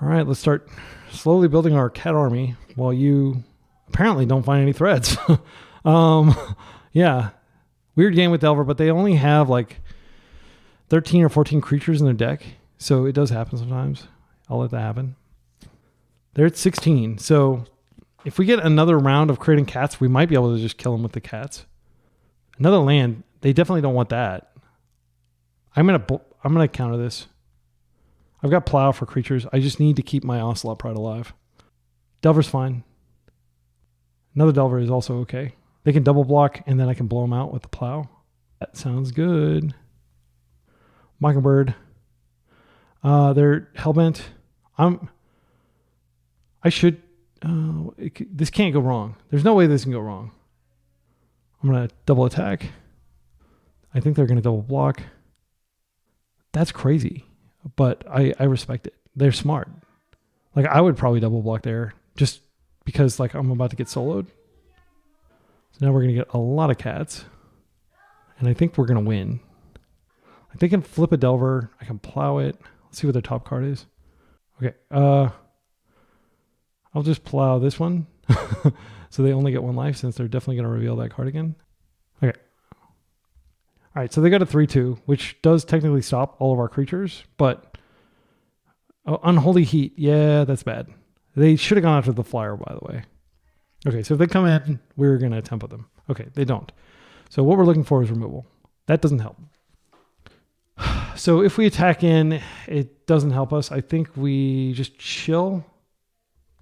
All right, let's start slowly building our cat army while you apparently don't find any threads. Yeah. Weird game with Delver, but they only have like 13 or 14 creatures in their deck. So it does happen sometimes. I'll let that happen. They're at 16. So if we get another round of creating cats, we might be able to just kill them with the cats. Another land, they definitely don't want that. I'm gonna counter this. I've got Plow for creatures. I just need to keep my Ocelot Pride alive. Delver's fine. Another Delver is also okay. They can double block, and then I can blow them out with the Plow. That sounds good. Mockingbird. They're Hellbent. This can't go wrong. There's no way this can go wrong. I'm going to double attack. I think they're going to double block. That's crazy, but I respect it. They're smart. Like, I would probably double block there just because, like, I'm about to get soloed. So now we're going to get a lot of cats, and I think we're going to win. Like, they can flip a Delver. I can Plow it. Let's see what their top card is. Okay. I'll just Plow this one. So they only get 1 life since they're definitely going to reveal that card again. Okay. All right, so they got a 3-2, which does technically stop all of our creatures, but Unholy Heat, yeah, that's bad. They should have gone after the flyer, by the way. Okay, so if they come in, we're going to tempo them. Okay, they don't. So what we're looking for is removal. That doesn't help. So if we attack in, it doesn't help us. I think we just chill.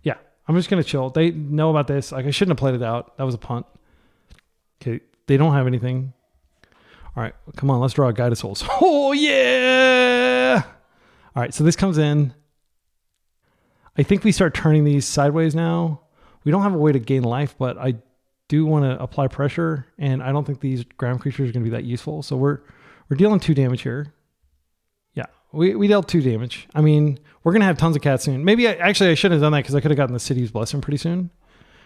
Yeah, I'm just going to chill. They know about this. Like, I shouldn't have played it out. That was a punt. Okay, they don't have anything. All right, come on, let's draw a Guide of Souls. Oh, yeah! All right, so this comes in. I think we start turning these sideways now. We don't have a way to gain life, but I do want to apply pressure, and I don't think these ground creatures are going to be that useful. So we're dealing 2 damage here. Yeah, we dealt 2 damage. I mean, we're going to have tons of cats soon. Maybe I shouldn't have done that because I could have gotten the City's Blessing pretty soon.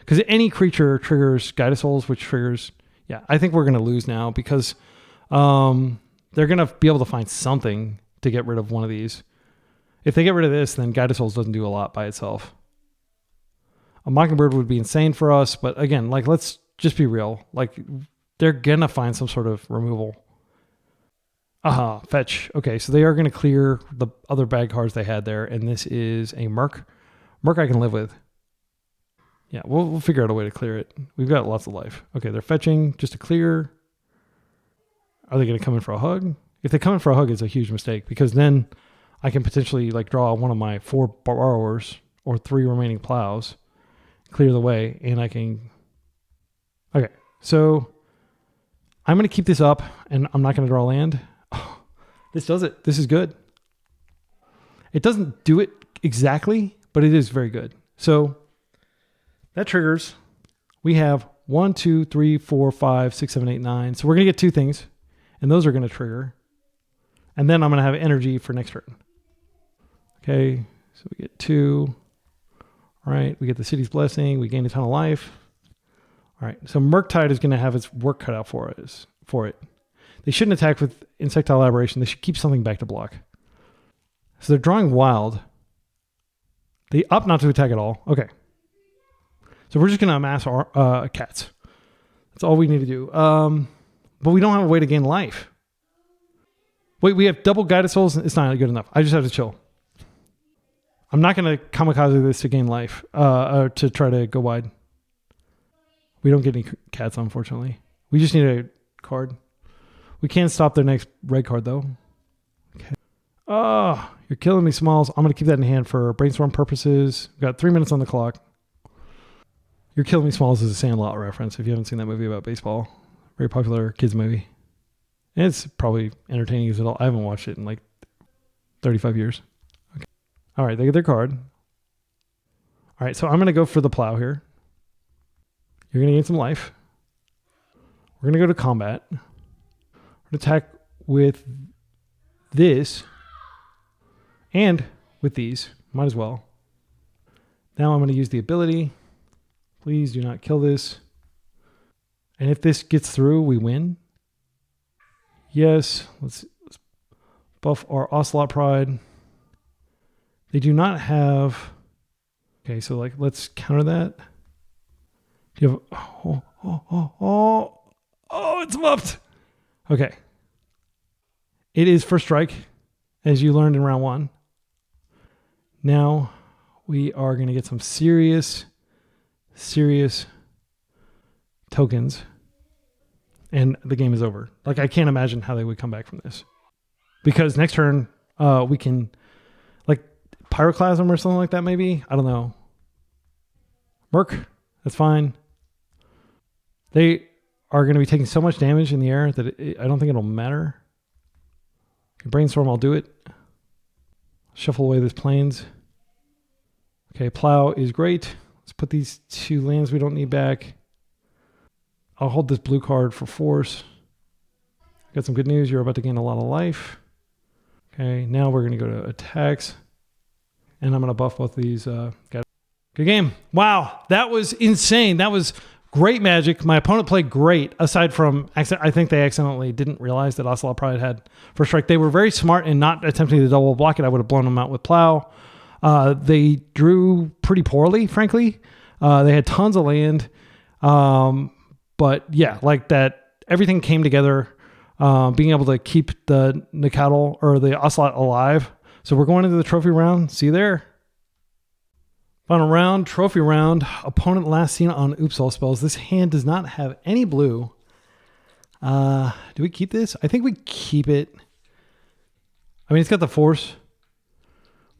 Because any creature triggers Guide of Souls, which triggers... Yeah, I think we're going to lose now because they're going to be able to find something to get rid of one of these. If they get rid of this, then Guide of Souls doesn't do a lot by itself. A Mockingbird would be insane for us, but again, like, let's just be real. Like, they're going to find some sort of removal. Fetch. Okay, so they are going to clear the other bad cards they had there, and this is a Merc. Merc I can live with. Yeah, we'll figure out a way to clear it. We've got lots of life. Okay, they're fetching just to clear. Are they going to come in for a hug? If they come in for a hug, it's a huge mistake because then I can potentially like draw one of my 4 borrowers or 3 remaining plows, clear the way, and I can... Okay, so I'm going to keep this up, and I'm not going to draw land. Oh, this does it. This is good. It doesn't do it exactly, but it is very good. So that triggers. We have 1, 2, 3, 4, 5, 6, 7, 8, 9. So we're going to get 2 things, and those are going to trigger. And then I'm going to have energy for next turn. Okay, so we get 2. All right, we get the City's Blessing. We gain a ton of life. All right, so Murktide is going to have its work cut out for it. They shouldn't attack with Insectile Aberration. They should keep something back to block. So they're drawing Wild. They opt not to attack at all. Okay. So we're just going to amass our cats. That's all we need to do. But we don't have a way to gain life. Wait, we have double Guided Souls. It's not good enough. I just have to chill. I'm not going to kamikaze this to gain life, or to try to go wide. We don't get any cats, unfortunately. We just need a card. We can't stop their next red card, though. Okay. Oh, you're killing me, Smalls. I'm going to keep that in hand for brainstorm purposes. We've got 3 minutes on the clock. You're Killing Me, Smalls is a Sandlot reference if you haven't seen that movie about baseball. Very popular kids movie. And it's probably entertaining as well. I haven't watched it in like 35 years. Okay. All right, they get their card. All right, so I'm going to go for the plow here. You're going to gain some life. We're going to go to combat. We're going to attack with this and with these. Might as well. Now I'm going to use the ability. Please do not kill this. And if this gets through, we win. Yes, let's buff our Ocelot Pride. They do not have... Okay, so like let's counter that. Do you have... Oh, it's muffed. Okay. It is first strike, as you learned in round 1. Now we are going to get some serious tokens, and the game is over. Like, I can't imagine how they would come back from this. Because next turn, we can, like, Pyroclasm or something like that, maybe? I don't know. Merc, that's fine. They are going to be taking so much damage in the air that I don't think it'll matter. Brainstorm, I'll do it. Shuffle away this plains. Okay, Plow is great. Let's put these 2 lands we don't need back. I'll hold this blue card for force. Got some good news. You're about to gain a lot of life. Okay, now we're going to go to attacks. And I'm going to buff both of these. Good game. Wow, that was insane. That was great magic. My opponent played great, aside from, I think they accidentally didn't realize that Ocelot Pride had first strike. They were very smart in not attempting to double block it. I would have blown them out with Plow. They drew pretty poorly, frankly. They had tons of land. But yeah, like that, everything came together. Being able to keep the Nicatl or the Ocelot alive. So we're going into the trophy round. See you there. Final round, trophy round. Opponent last seen on Oops All Spells. This hand does not have any blue. Do we keep this? I think we keep it. I mean, it's got the force.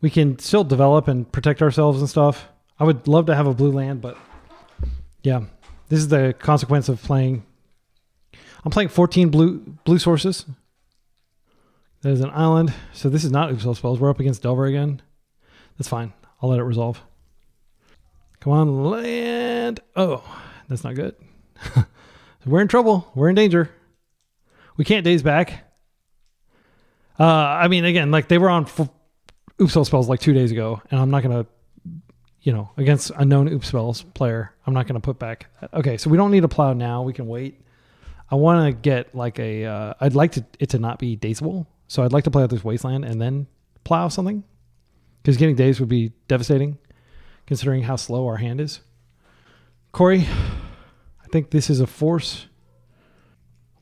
We can still develop and protect ourselves and stuff. I would love to have a blue land, but yeah, this is the consequence of playing. I'm playing 14 blue sources. That is an island. So this is not Oops All Spells. We're up against Delver again. That's fine. I'll let it resolve. Come on, land. Oh, that's not good. We're in trouble. We're in danger. We can't daze back. I mean, again, like they were on Oops All Spells like 2 days ago, and I'm not going to, against a known Oops Spells player, I'm not going to put back. Okay, so we don't need a Plow now. We can wait. I want to get like I'd like it to not be dazeable. So I'd like to play out this Wasteland and then Plow something. Because getting dazed would be devastating, considering how slow our hand is. Corey, I think this is a force.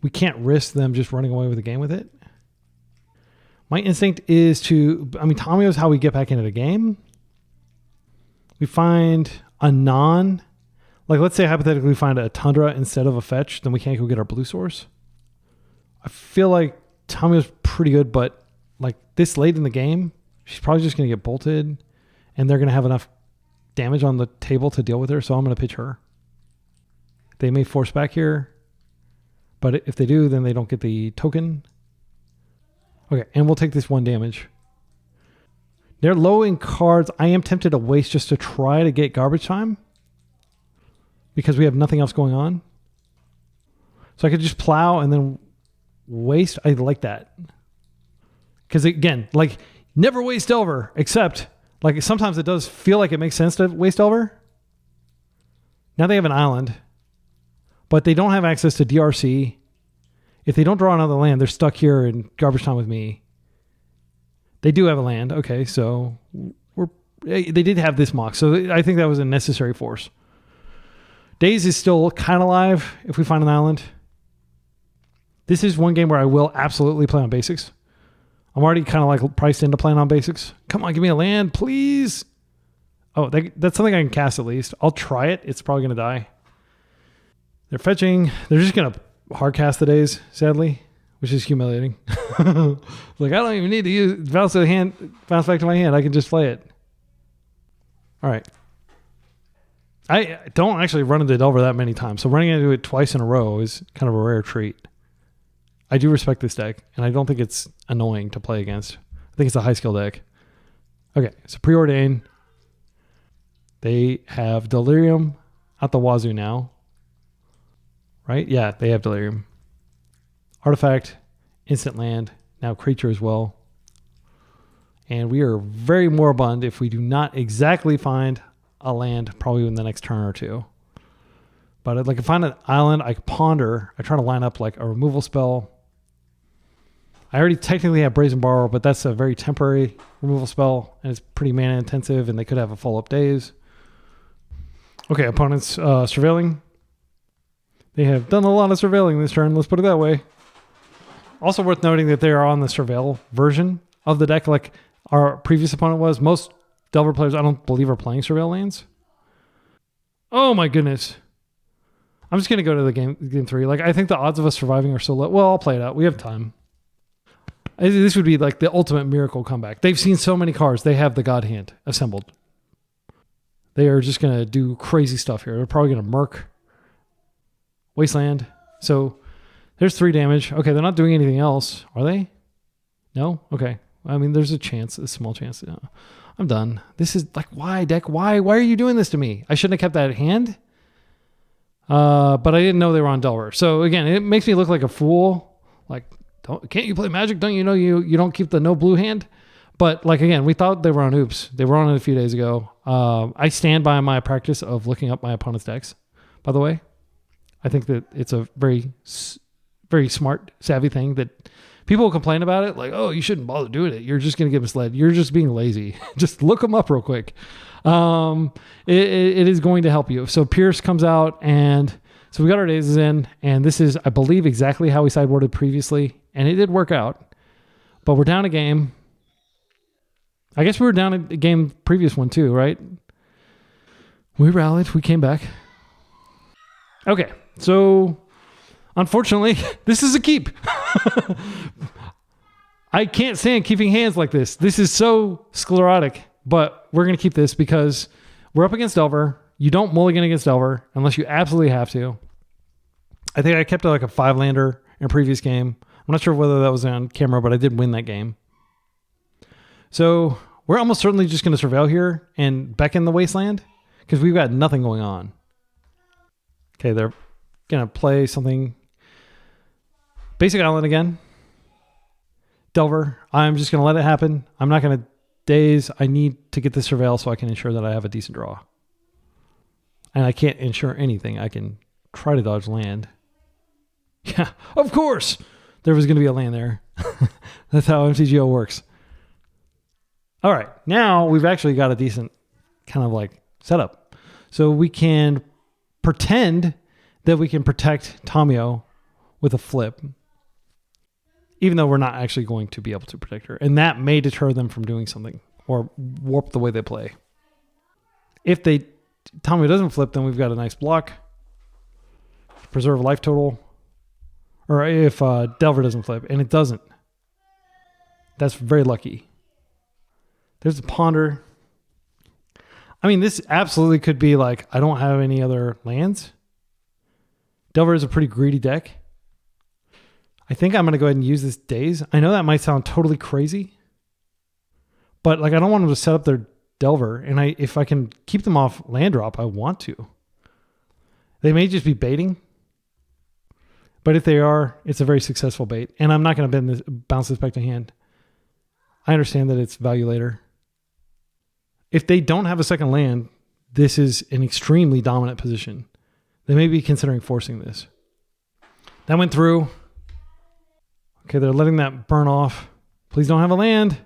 We can't risk them just running away with the game with it. My instinct is to, I mean, Tomio is how we get back into the game. We find a non, like let's say hypothetically we find a Tundra instead of a fetch, then we can't go get our blue source. I feel like Tomio's pretty good, but like this late in the game, she's probably just going to get bolted and they're going to have enough damage on the table to deal with her, so I'm going to pitch her. They may force back here, but if they do, then they don't get the token. Okay, and we'll take this 1 damage. They're low in cards. I am tempted to waste just to try to get garbage time because we have nothing else going on. So I could just plow and then waste. I like that. Because again, like never waste Delver, except like sometimes it does feel like it makes sense to waste Delver. Now they have an island, but they don't have access to DRC. If they don't draw another land, they're stuck here in garbage time with me. They do have a land. Okay, so they did have this mock. So I think that was a necessary force. Daze is still kind of alive if we find an island. This is one game where I will absolutely play on basics. I'm already kind of like priced into playing on basics. Come on, give me a land, please. Oh, that's something I can cast at least. I'll try it. It's probably going to die. They're fetching. They're just going to hard cast the Daze, sadly, which is humiliating. Like, I don't even need to use bounce back to my hand. I can just play it. All right. I don't actually run into Delver that many times, so running into it twice in a row is kind of a rare treat. I do respect this deck, and I don't think it's annoying to play against. I think it's a high skill deck. Okay, so Preordain. They have Delirium at the wazoo now. Right? Yeah, they have Delirium. Artifact, instant land, now creature as well. And we are very moribund if we do not exactly find a land probably in the next turn or two. But like if I find an island, I ponder. I try to line up like a removal spell. I already technically have Brazen Borrower, but that's a very temporary removal spell, and it's pretty mana intensive, and they could have a follow-up Daze. Okay, opponents surveilling. They have done a lot of surveilling this turn, let's put it that way. Also worth noting that they are on the surveil version of the deck like our previous opponent was. Most Delver players, I don't believe, are playing surveil lands. Oh my goodness. I'm just going to go to the game 3. Like, I think the odds of us surviving are so low. Well, I'll play it out. We have time. This would be like the ultimate miracle comeback. They've seen so many cards. They have the God Hand assembled. They are just going to do crazy stuff here. They're probably going to murk Wasteland. So there's 3 damage. Okay, they're not doing anything else, are they? No? Okay. I mean, there's a chance, a small chance. No. I'm done. This is like, why, deck? Why are you doing this to me? I shouldn't have kept that hand. But I didn't know they were on Delver. So again, it makes me look like a fool. Like, can't you play Magic? Don't you know you don't keep the no blue hand? But like, again, we thought they were on Oops. They were on it a few days ago. I stand by my practice of looking up my opponent's decks, by the way. I think that it's a very, very smart, savvy thing that people will complain about it. Like, oh, you shouldn't bother doing it. You're just going to get misled. You're just being lazy. Just look them up real quick. It is going to help you. So Pierce comes out, and so we got our Dazes in, and this is, I believe, exactly how we sideboarded previously, and it did work out. But we're down a game. I guess we were down a game previous one too, right? We rallied. We came back. Okay, so unfortunately, this is a keep. I can't stand keeping hands like this. This is so sclerotic, but we're going to keep this because we're up against Delver. You don't mulligan against Delver unless you absolutely have to. I think I kept like a 5-lander in a previous game. I'm not sure whether that was on camera, but I did win that game. So we're almost certainly just going to surveil here and beckon the Wasteland because we've got nothing going on. Okay, they're going to play something. Basic Island again. Delver. I'm just going to let it happen. I'm not going to Daze. I need to get the surveil so I can ensure that I have a decent draw. And I can't ensure anything. I can try to dodge land. Yeah, of course. There was going to be a land there. That's how MTGO works. All right. Now we've actually got a decent kind of like setup. So we can pretend that we can protect Tomio with a flip. even though we're not actually going to be able to protect her. And that may deter them from doing something or warp the way they play. If Tommy doesn't flip, then we've got a nice block. Preserve life total. Or if Delver doesn't flip, and it doesn't. That's very lucky. There's the Ponder. I mean, this absolutely could be like, I don't have any other lands. Delver is a pretty greedy deck. I think I'm going to go ahead and use this Daze. I know that might sound totally crazy, but like I don't want them to set up their Delver, and if I can keep them off land drop, I want to. They may just be baiting, but if they are, it's a very successful bait, and I'm not going to bounce this back to hand. I understand that it's value later. If they don't have a second land, this is an extremely dominant position. They may be considering forcing this. That went through. Okay, they're letting that burn off. Please don't have a land.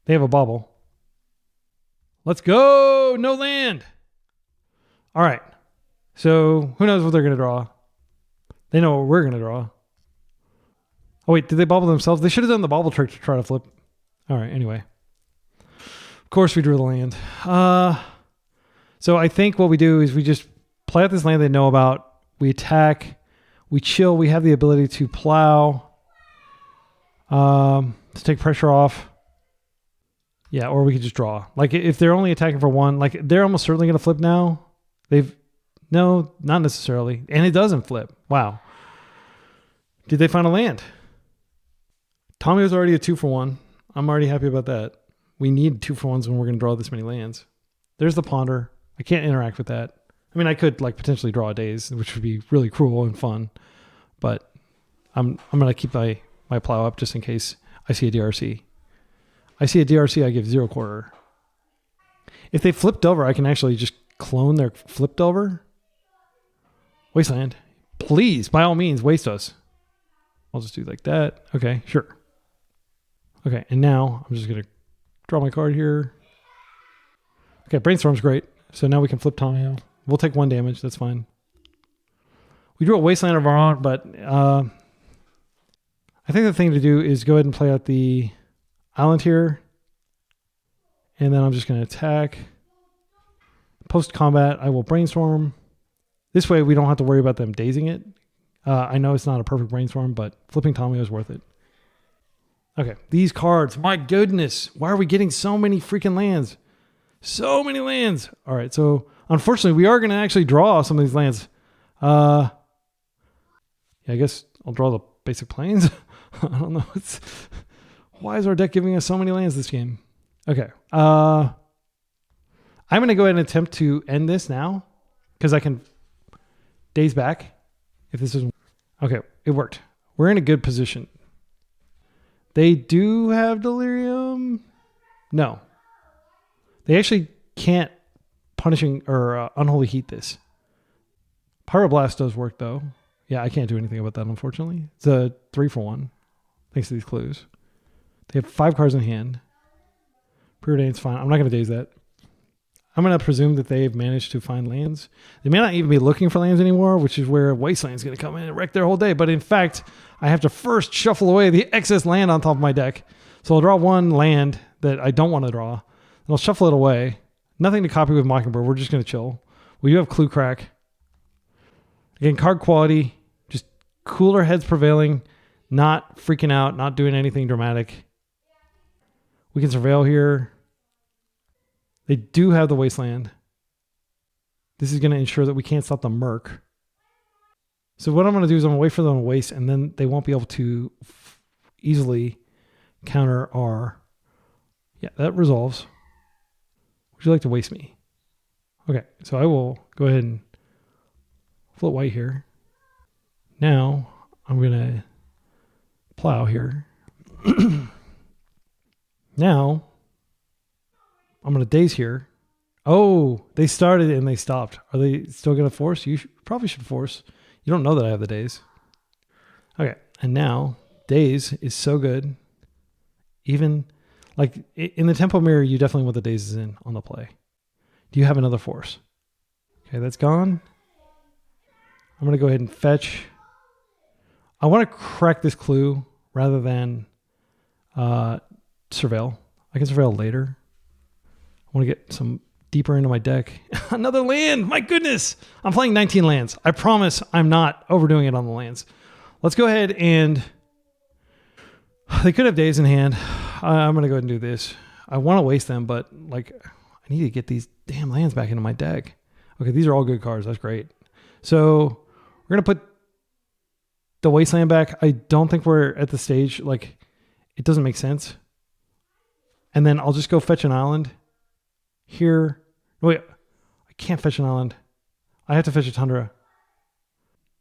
They have a bobble. Let's go. No land. All right. So who knows what they're going to draw? They know what we're going to draw. Oh, wait. Did they bobble themselves? They should have done the bobble trick to try to flip. All right. Anyway. Of course we drew the land. So I think what we do is we just play out this land they know about. We attack. We chill. We have the ability to plow. To take pressure off. Yeah, or we could just draw. Like if they're only attacking for one, like they're almost certainly going to flip now. No, not necessarily. And it doesn't flip. Wow. Did they find a land? Tommy was already a 2-for-1. I'm already happy about that. We need 2-for-1s when we're going to draw this many lands. There's the Ponder. I can't interact with that. I mean, I could like potentially draw a Daze, which would be really cruel and fun, but I'm going to keep my plow up just in case I see a DRC. I see a DRC, I give 0 quarter. If they flip Delver, I can actually just clone their flip Delver. Wasteland. Please, by all means, waste us. I'll just do like that. Okay, sure. Okay, and now I'm just going to draw my card here. Okay, Brainstorm's great. So now we can flip Tommy. We'll take 1 damage. That's fine. We drew a Wasteland of our own, but I think the thing to do is go ahead and play out the island here. And then I'm just going to attack. Post-combat, I will Brainstorm. This way we don't have to worry about them dazing it. I know it's not a perfect Brainstorm, but flipping Tommy is worth it. Okay, these cards. My goodness. Why are we getting so many freaking lands? So many lands. All right, so unfortunately, we are going to actually draw some of these lands. Yeah, I guess I'll draw the basic plains. I don't know. Why is our deck giving us so many lands this game? Okay. I'm going to go ahead and attempt to end this now because I can daze back if this isn't. Okay, it worked. We're in a good position. They do have Delirium. No. They actually can't punishing or unholy heat this. Pyroblast does work though. Yeah, I can't do anything about that, unfortunately. It's a 3-for-1, thanks to these clues. They have 5 cards in hand. Preordained's fine. I'm not going to daze that. I'm going to presume that they've managed to find lands. They may not even be looking for lands anymore, which is where Wasteland's going to come in and wreck their whole day. But in fact, I have to first shuffle away the excess land on top of my deck. So I'll draw 1 land that I don't want to draw. And I'll shuffle it away. Nothing to copy with Mockingbird. We're just going to chill. We do have Clue Crack. Again, card quality, just cooler heads prevailing, not freaking out, not doing anything dramatic. We can surveil here. They do have the Wasteland. This is going to ensure that we can't stop the Merc. So what I'm going to do is I'm going to wait for them to waste, and then they won't be able to easily counter our... Yeah, that resolves. Would you like to waste me? Okay, so I will go ahead and float white here. Now I'm going to plow here. Now I'm going to daze here. Oh, they started and they stopped. Are they still going to force? You probably should force. You don't know that I have the daze. Okay, and now daze is so good. Even like in the tempo mirror, you definitely want the dazes in on the play. Do you have another force? Okay, that's gone. I'm going to go ahead and fetch. I want to crack this clue rather than surveil. I can surveil later. I want to get some deeper into my deck. Another land. My goodness. I'm playing 19 lands. I promise I'm not overdoing it on the lands. Let's go ahead and they could have days in hand. I'm going to go ahead and do this. I want to waste them, but like I need to get these damn lands back into my deck. Okay, these are all good cards. That's great. So we're going to put the Wasteland back. I don't think we're at the stage, like, it doesn't make sense. And then I'll just go fetch an island here. Wait, I can't fetch an island. I have to fetch a Tundra.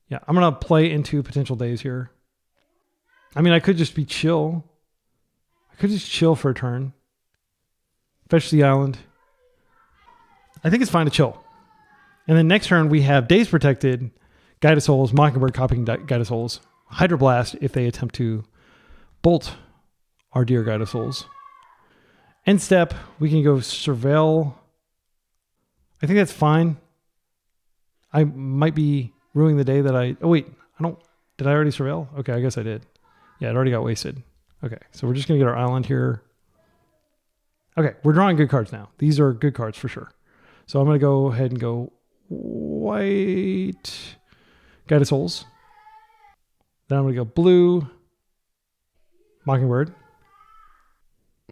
Yeah, I'm going to play into potential days here. I mean, I could just be chill. I could just chill for a turn. Fetch the island. I think it's fine to chill. And then next turn, we have Days Protected, Guide of Souls, Mockingbird copying Guide of Souls, Hydroblast if they attempt to bolt our dear Guide of Souls. End step, we can go Surveil. I think that's fine. I might be ruining the day that I... Oh, wait. Did I already Surveil? Okay, I guess I did. Yeah, it already got wasted. Okay, so we're just going to get our island here. Okay, we're drawing good cards now. These are good cards for sure. So I'm going to go ahead and go white... Guide of Souls. Then I'm going to go blue. Mockingbird.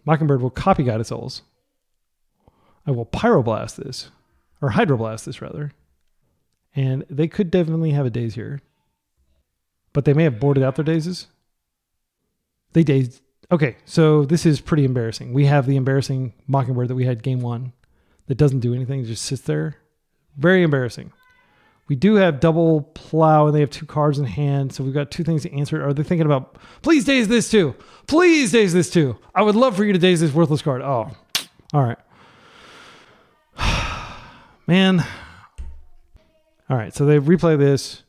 Mockingbird will copy Guide of Souls. I will Pyroblast this. Or Hydroblast this, rather. And they could definitely have a daze here. But they may have boarded out their dazes. They dazed. Okay, so this is pretty embarrassing. We have the embarrassing Mockingbird that we had game one that doesn't do anything. It just sits there. Very embarrassing. We do have double plow and they have two cards in hand. So we've got two things to answer. Are they thinking about, please daze this too. Please daze this too. I would love for you to daze this worthless card. Oh, all right. Man. All right. So they replay this.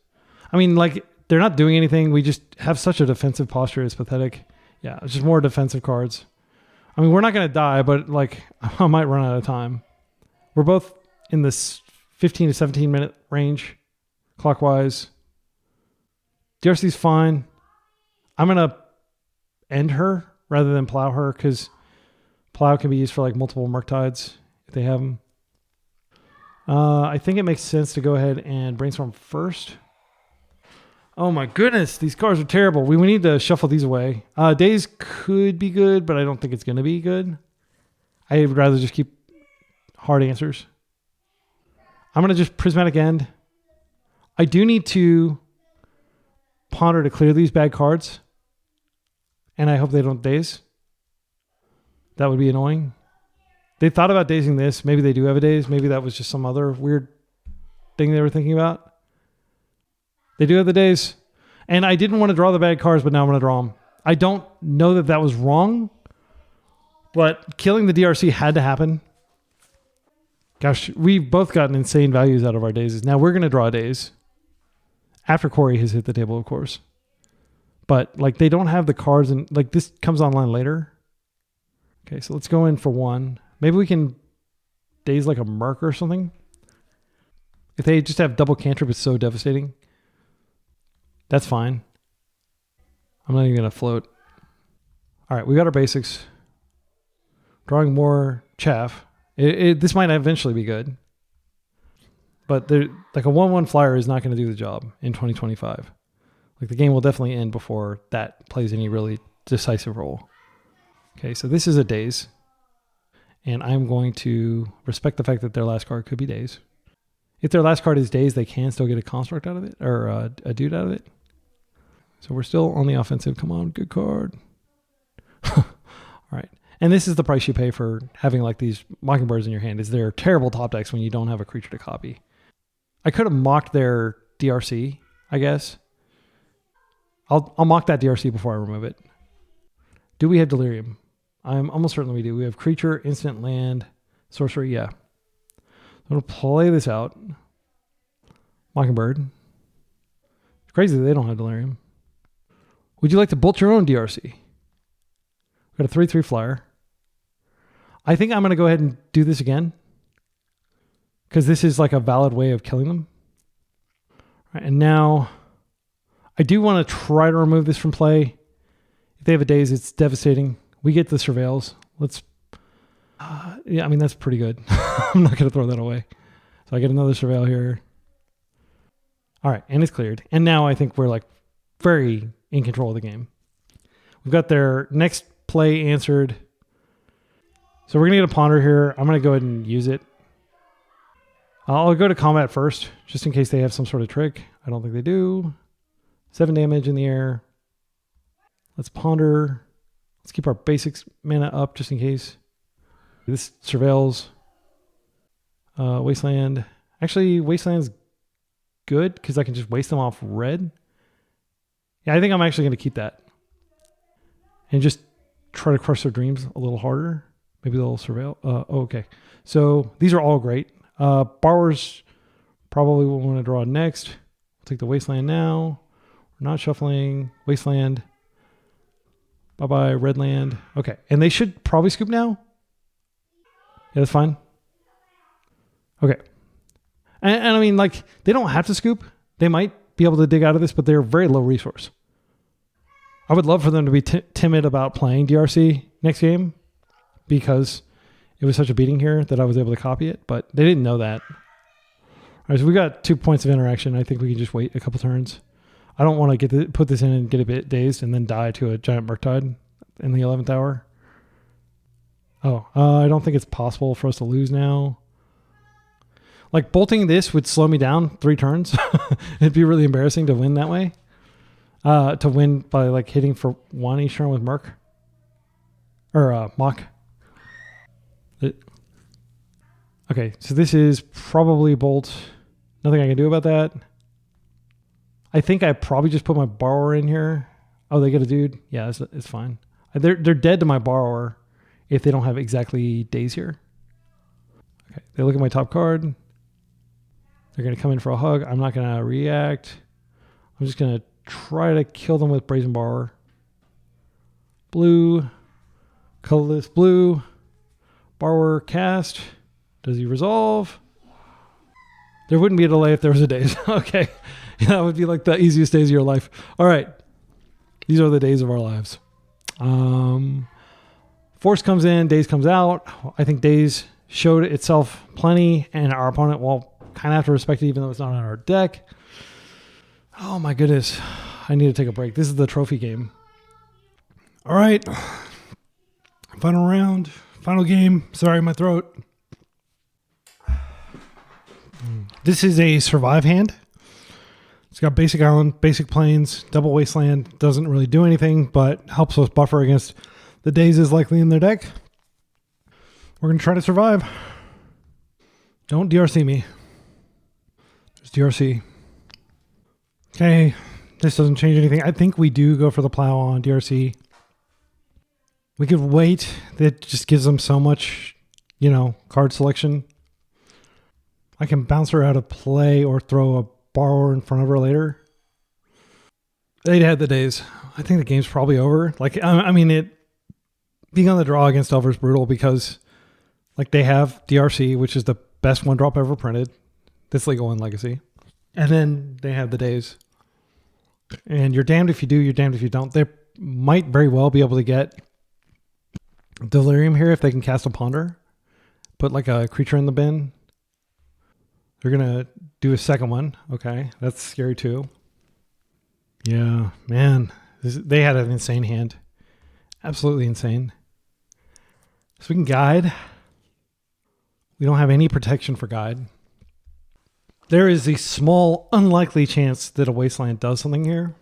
I mean, like they're not doing anything. We just have such a defensive posture. It's pathetic. Yeah. It's just more defensive cards. I mean, we're not going to die, but like I might run out of time. We're both in this 15 to 17 minute range clockwise. DRC's fine. I'm going to end her rather than plow her because plow can be used for like multiple Murktides if they have them. I think it makes sense to go ahead and brainstorm first. Oh my goodness, these cards are terrible. We need to shuffle these away. Days could be good, but I don't think it's going to be good. I'd rather just keep hard answers. I'm going to just Prismatic End. I do need to ponder to clear these bad cards. And I hope they don't daze. That would be annoying. They thought about dazing this. Maybe they do have a daze. Maybe that was just some other weird thing they were thinking about. They do have the daze. And I didn't want to draw the bad cards, but now I'm going to draw them. I don't know that that was wrong. But killing the DRC had to happen. Gosh, we've both gotten insane values out of our dazes. Now we're going to draw a daze. After Corey has hit the table, of course. But like they don't have the cards and like this comes online later. Okay, so let's go in for one. Maybe we can daze like a Merc or something. If they just have double cantrip, it's so devastating. That's fine. I'm not even going to float. All right, we got our basics. Drawing more chaff. This might eventually be good. But like a 1/1 flyer is not going to do the job in 2025. Like the game will definitely end before that plays any really decisive role. Okay, so this is a daze. And I'm going to respect the fact that their last card could be daze. If their last card is daze, they can still get a construct out of it or a dude out of it. So we're still on the offensive. Come on, good card. All right. And this is the price you pay for having like these Mockingbirds in your hand is they're terrible top decks when you don't have a creature to copy. I could have mocked their DRC, I guess. I'll mock that DRC before I remove it. Do we have Delirium? I'm almost certain we do. We have creature, instant, land, sorcery. Yeah. I'm going to play this out. Mockingbird. It's crazy that they don't have Delirium. Would you like to bolt your own DRC? We've got a 3/3 flyer. I think I'm going to go ahead and do this again. Because this is like a valid way of killing them. All right, and now I do want to try to remove this from play. If they have a daze, it's devastating. We get the surveils. Let's... yeah, I mean, that's pretty good. I'm not going to throw that away. So I get another surveil here. All right, and it's cleared. And now I think we're like very in control of the game. We've got their next play answered. So we're going to get a ponder here. I'm going to go ahead and use it. I'll go to combat first, just in case they have some sort of trick. I don't think they do. 7 damage in the air. Let's ponder. Let's keep our basics mana up just in case. This surveils. Wasteland. Actually, Wasteland's good because I can just waste them off red. Yeah, I think I'm actually going to keep that. And just try to crush their dreams a little harder. Maybe they'll surveil. Okay. So these are all great. Borrowers probably will want to draw next. We'll take the Wasteland now. We're not shuffling. Wasteland. Bye-bye, Redland. Okay. And they should probably scoop now. Yeah, that's fine. Okay. And I mean, like, they don't have to scoop. They might be able to dig out of this, but they're very low resource. I would love for them to be timid about playing DRC next game because it was such a beating here that I was able to copy it, but they didn't know that. All right, so we got 2 points of interaction. I think we can just wait a couple turns. I don't want to put this in and get a bit dazed and then die to a giant Murktide in the 11th hour. Oh, I don't think it's possible for us to lose now. Like, bolting this would slow me down 3 turns. It'd be really embarrassing to win that way. To win by, like, hitting for 1 each turn with Merc. Or Mock. Okay, so this is probably bolt. Nothing I can do about that. I think I probably just put my borrower in here. Oh, they get a dude? Yeah, it's fine. They're dead to my borrower if they don't have exactly days here. Okay, they look at my top card. They're going to come in for a hug. I'm not going to react. I'm just going to try to kill them with Brazen Borrower. Blue. Colorless blue. Borrower cast. Does he resolve? There wouldn't be a delay if there was a daze. Okay. Yeah, that would be like the easiest days of your life. All right. These are the days of our lives. Force comes in. Daze comes out. I think daze showed itself plenty, and our opponent will kind of have to respect it even though it's not on our deck. Oh my goodness. I need to take a break. This is the trophy game. All right. Final round. Final game. Sorry, my throat. This is a survive hand. It's got basic island, basic plains, double wasteland. Doesn't really do anything, but helps us buffer against the dazes likely in their deck. We're going to try to survive. Don't DRC me. There's DRC. Okay, this doesn't change anything. I think we do go for the plow on DRC. We could wait. That just gives them so much, card selection. I can bounce her out of play or throw a borrower in front of her later. They'd had the days. I think the game's probably over. Like, I mean, being on the draw against Delver is brutal because, like, they have DRC, which is the best 1-drop ever printed. That's legal in Legacy. And then they have the days. And you're damned if you do, you're damned if you don't. They might very well be able to get Delirium here if they can cast a Ponder. Put like a creature in the bin. They're going to do a second one. Okay, that's scary too. Yeah, man. They had an insane hand. Absolutely insane. So we can guide. We don't have any protection for guide. There is a small, unlikely chance that a Wasteland does something here.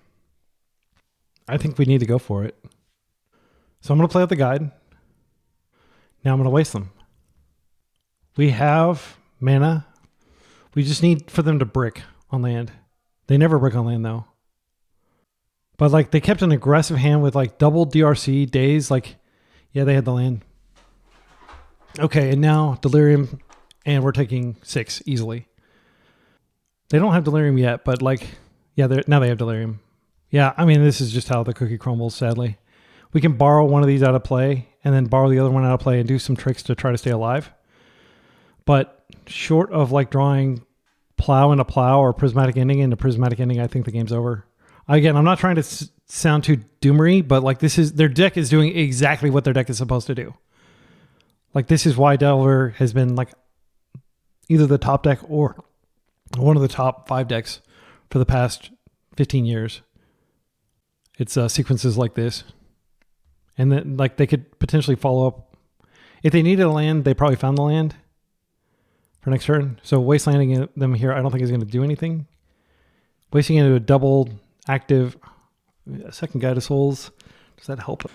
I think we need to go for it. So I'm going to play out the guide. Now I'm going to waste them. We have mana. We just need for them to brick on land. They never brick on land though. But like they kept an aggressive hand with like double DRC days. Like, yeah, they had the land. Okay, and now Delirium, and we're taking 6 easily. They don't have Delirium yet, but like, yeah, now they have Delirium. Yeah, I mean, this is just how the cookie crumbles, sadly. We can borrow one of these out of play and then borrow the other one out of play and do some tricks to try to stay alive. But short of like drawing plow into plow or prismatic ending into prismatic ending, I think the game's over. Again, I'm not trying to sound too doomery, but like their deck is doing exactly what their deck is supposed to do. Like this is why Delver has been like either the top deck or one of the top 5 decks for the past 15 years. It's sequences like this. And then like they could potentially follow up. If they needed a land, they probably found the land for next turn. So wastelanding them here, I don't think is going to do anything. Wasting into a double active second Guide of Souls. Does that help?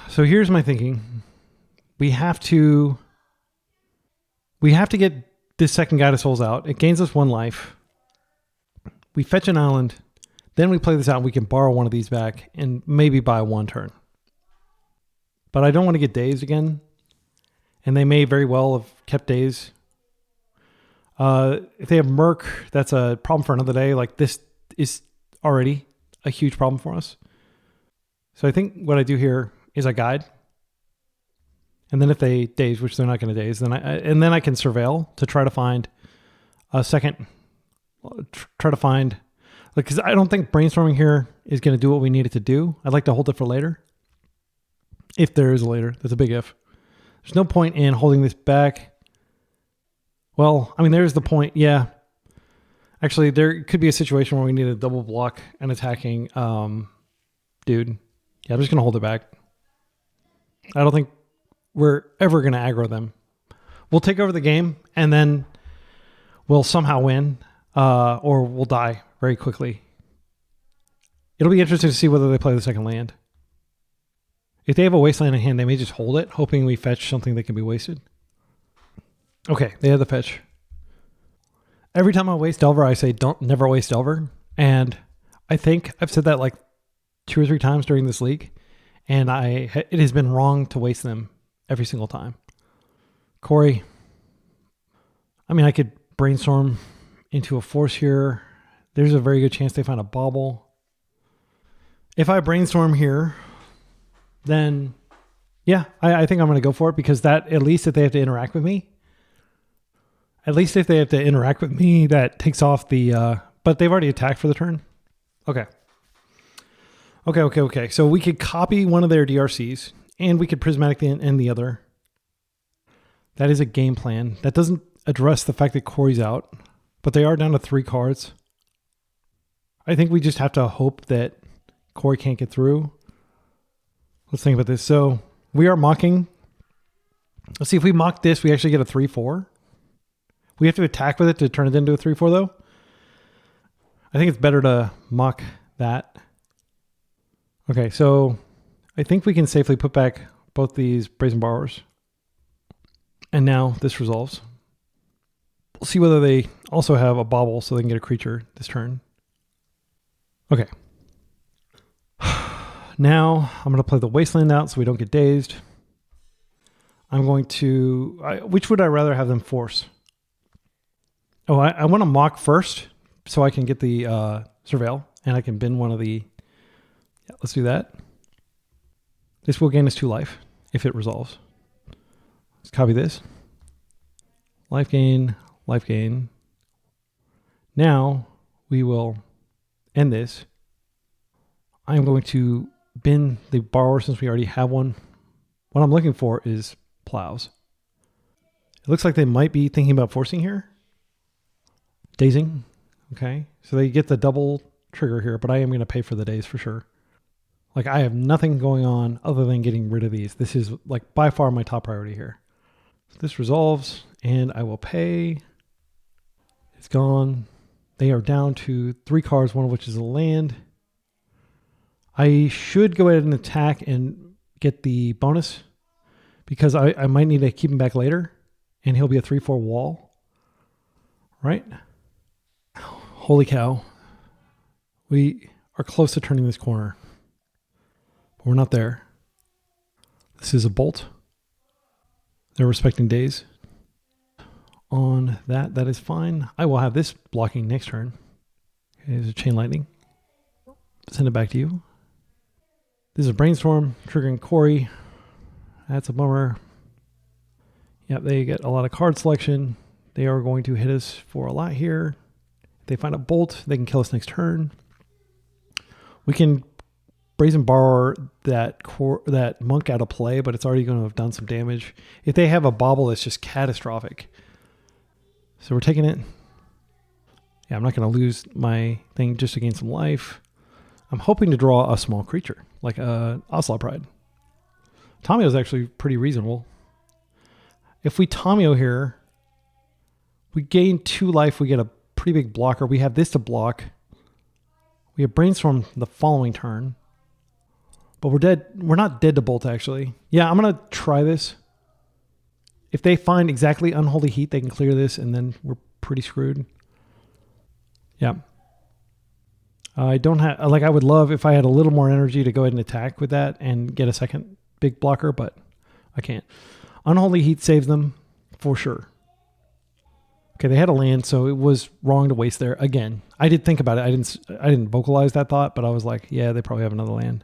So here's my thinking. We have to get this second Guide of Souls out. It gains us 1 life. We fetch an island. Then we play this out and we can borrow one of these back and maybe buy 1 turn. But I don't want to get dazed again. And they may very well have kept daze. If they have Merc, that's a problem for another day. Like this is already a huge problem for us. So I think what I do here is I guide. And then if they daze, which they're not going to daze, then I can surveil to try to find a second. Try to find, because I don't think brainstorming here is going to do what we need it to do. I'd like to hold it for later. If there is a later, that's a big if. There's no point in holding this back. Well, I mean, there's the point. Yeah. Actually, there could be a situation where we need a double block and attacking dude. Yeah, I'm just going to hold it back. I don't think we're ever going to aggro them. We'll take over the game and then we'll somehow win or we'll die very quickly. It'll be interesting to see whether they play the second land. If they have a wasteland in hand, they may just hold it, hoping we fetch something that can be wasted. Okay, they have the fetch. Every time I waste Delver, I say never waste Delver. And I think I've said that like 2 or 3 times during this league. And it has been wrong to waste them every single time. Corey, I mean, I could brainstorm into a force here. There's a very good chance they find a bauble. If I brainstorm here, then yeah, I think I'm going to go for it because that, at least if they have to interact with me, that takes off the, but they've already attacked for the turn. Okay. So we could copy one of their DRCs and we could prismatic end the other. That is a game plan. That doesn't address the fact that Corey's out, but they are down to 3 cards. I think we just have to hope that Corey can't get through. Let's think about this. So we are mocking. Let's see if we mock this, we actually get a 3/4. We have to attack with it to turn it into a 3/4 though. I think it's better to mock that. Okay, so I think we can safely put back both these Brazen Borrowers. And now this resolves. We'll see whether they also have a bauble so they can get a creature this turn. Okay. Now I'm going to play the Wasteland out so we don't get dazed. I'm going to... which would I rather have them force? Oh, I want to mock first so I can get the surveil and I can bin one of the... Yeah, let's do that. This will gain us 2 life if it resolves. Let's copy this. Life gain, life gain. Now we will end this. I'm going to bin the borrower since we already have one. What I'm looking for is plows. It looks like they might be thinking about forcing here. Dazing. Okay. So they get the double trigger here, but I am going to pay for the daze for sure. Like I have nothing going on other than getting rid of these. This is like by far my top priority here. So this resolves and I will pay. It's gone. They are down to 3 cards, one of which is a land. I should go ahead and attack and get the bonus because I might need to keep him back later and he'll be a 3/4 wall. Right? Holy cow. We are close to turning this corner. But we're not there. This is a bolt. They're respecting days. On that is fine. I will have this blocking next turn. Okay, there's a chain lightning. Send it back to you. This is a brainstorm triggering Corey. That's a bummer. Yep, they get a lot of card selection. They are going to hit us for a lot here. If they find a bolt, they can kill us next turn. We can Brazen Borrower that monk out of play, but it's already going to have done some damage. If they have a bobble, it's just catastrophic. So we're taking it. Yeah, I'm not going to lose my thing just to gain some life. I'm hoping to draw a small creature, like a Ocelot Pride. Tomio is actually pretty reasonable. If we Tomio here, we gain 2 life. We get a pretty big blocker. We have this to block. We have Brainstorm the following turn. But we're dead. We're not dead to Bolt, actually. Yeah, I'm going to try this. If they find exactly Unholy Heat, they can clear this, and then we're pretty screwed. Yeah. I don't have... Like, I would love if I had a little more energy to go ahead and attack with that and get a second big blocker, but I can't. Unholy Heat saves them for sure. Okay, they had a land, so it was wrong to waste there. Again, I did think about it. I didn't vocalize that thought, but I was like, yeah, they probably have another land.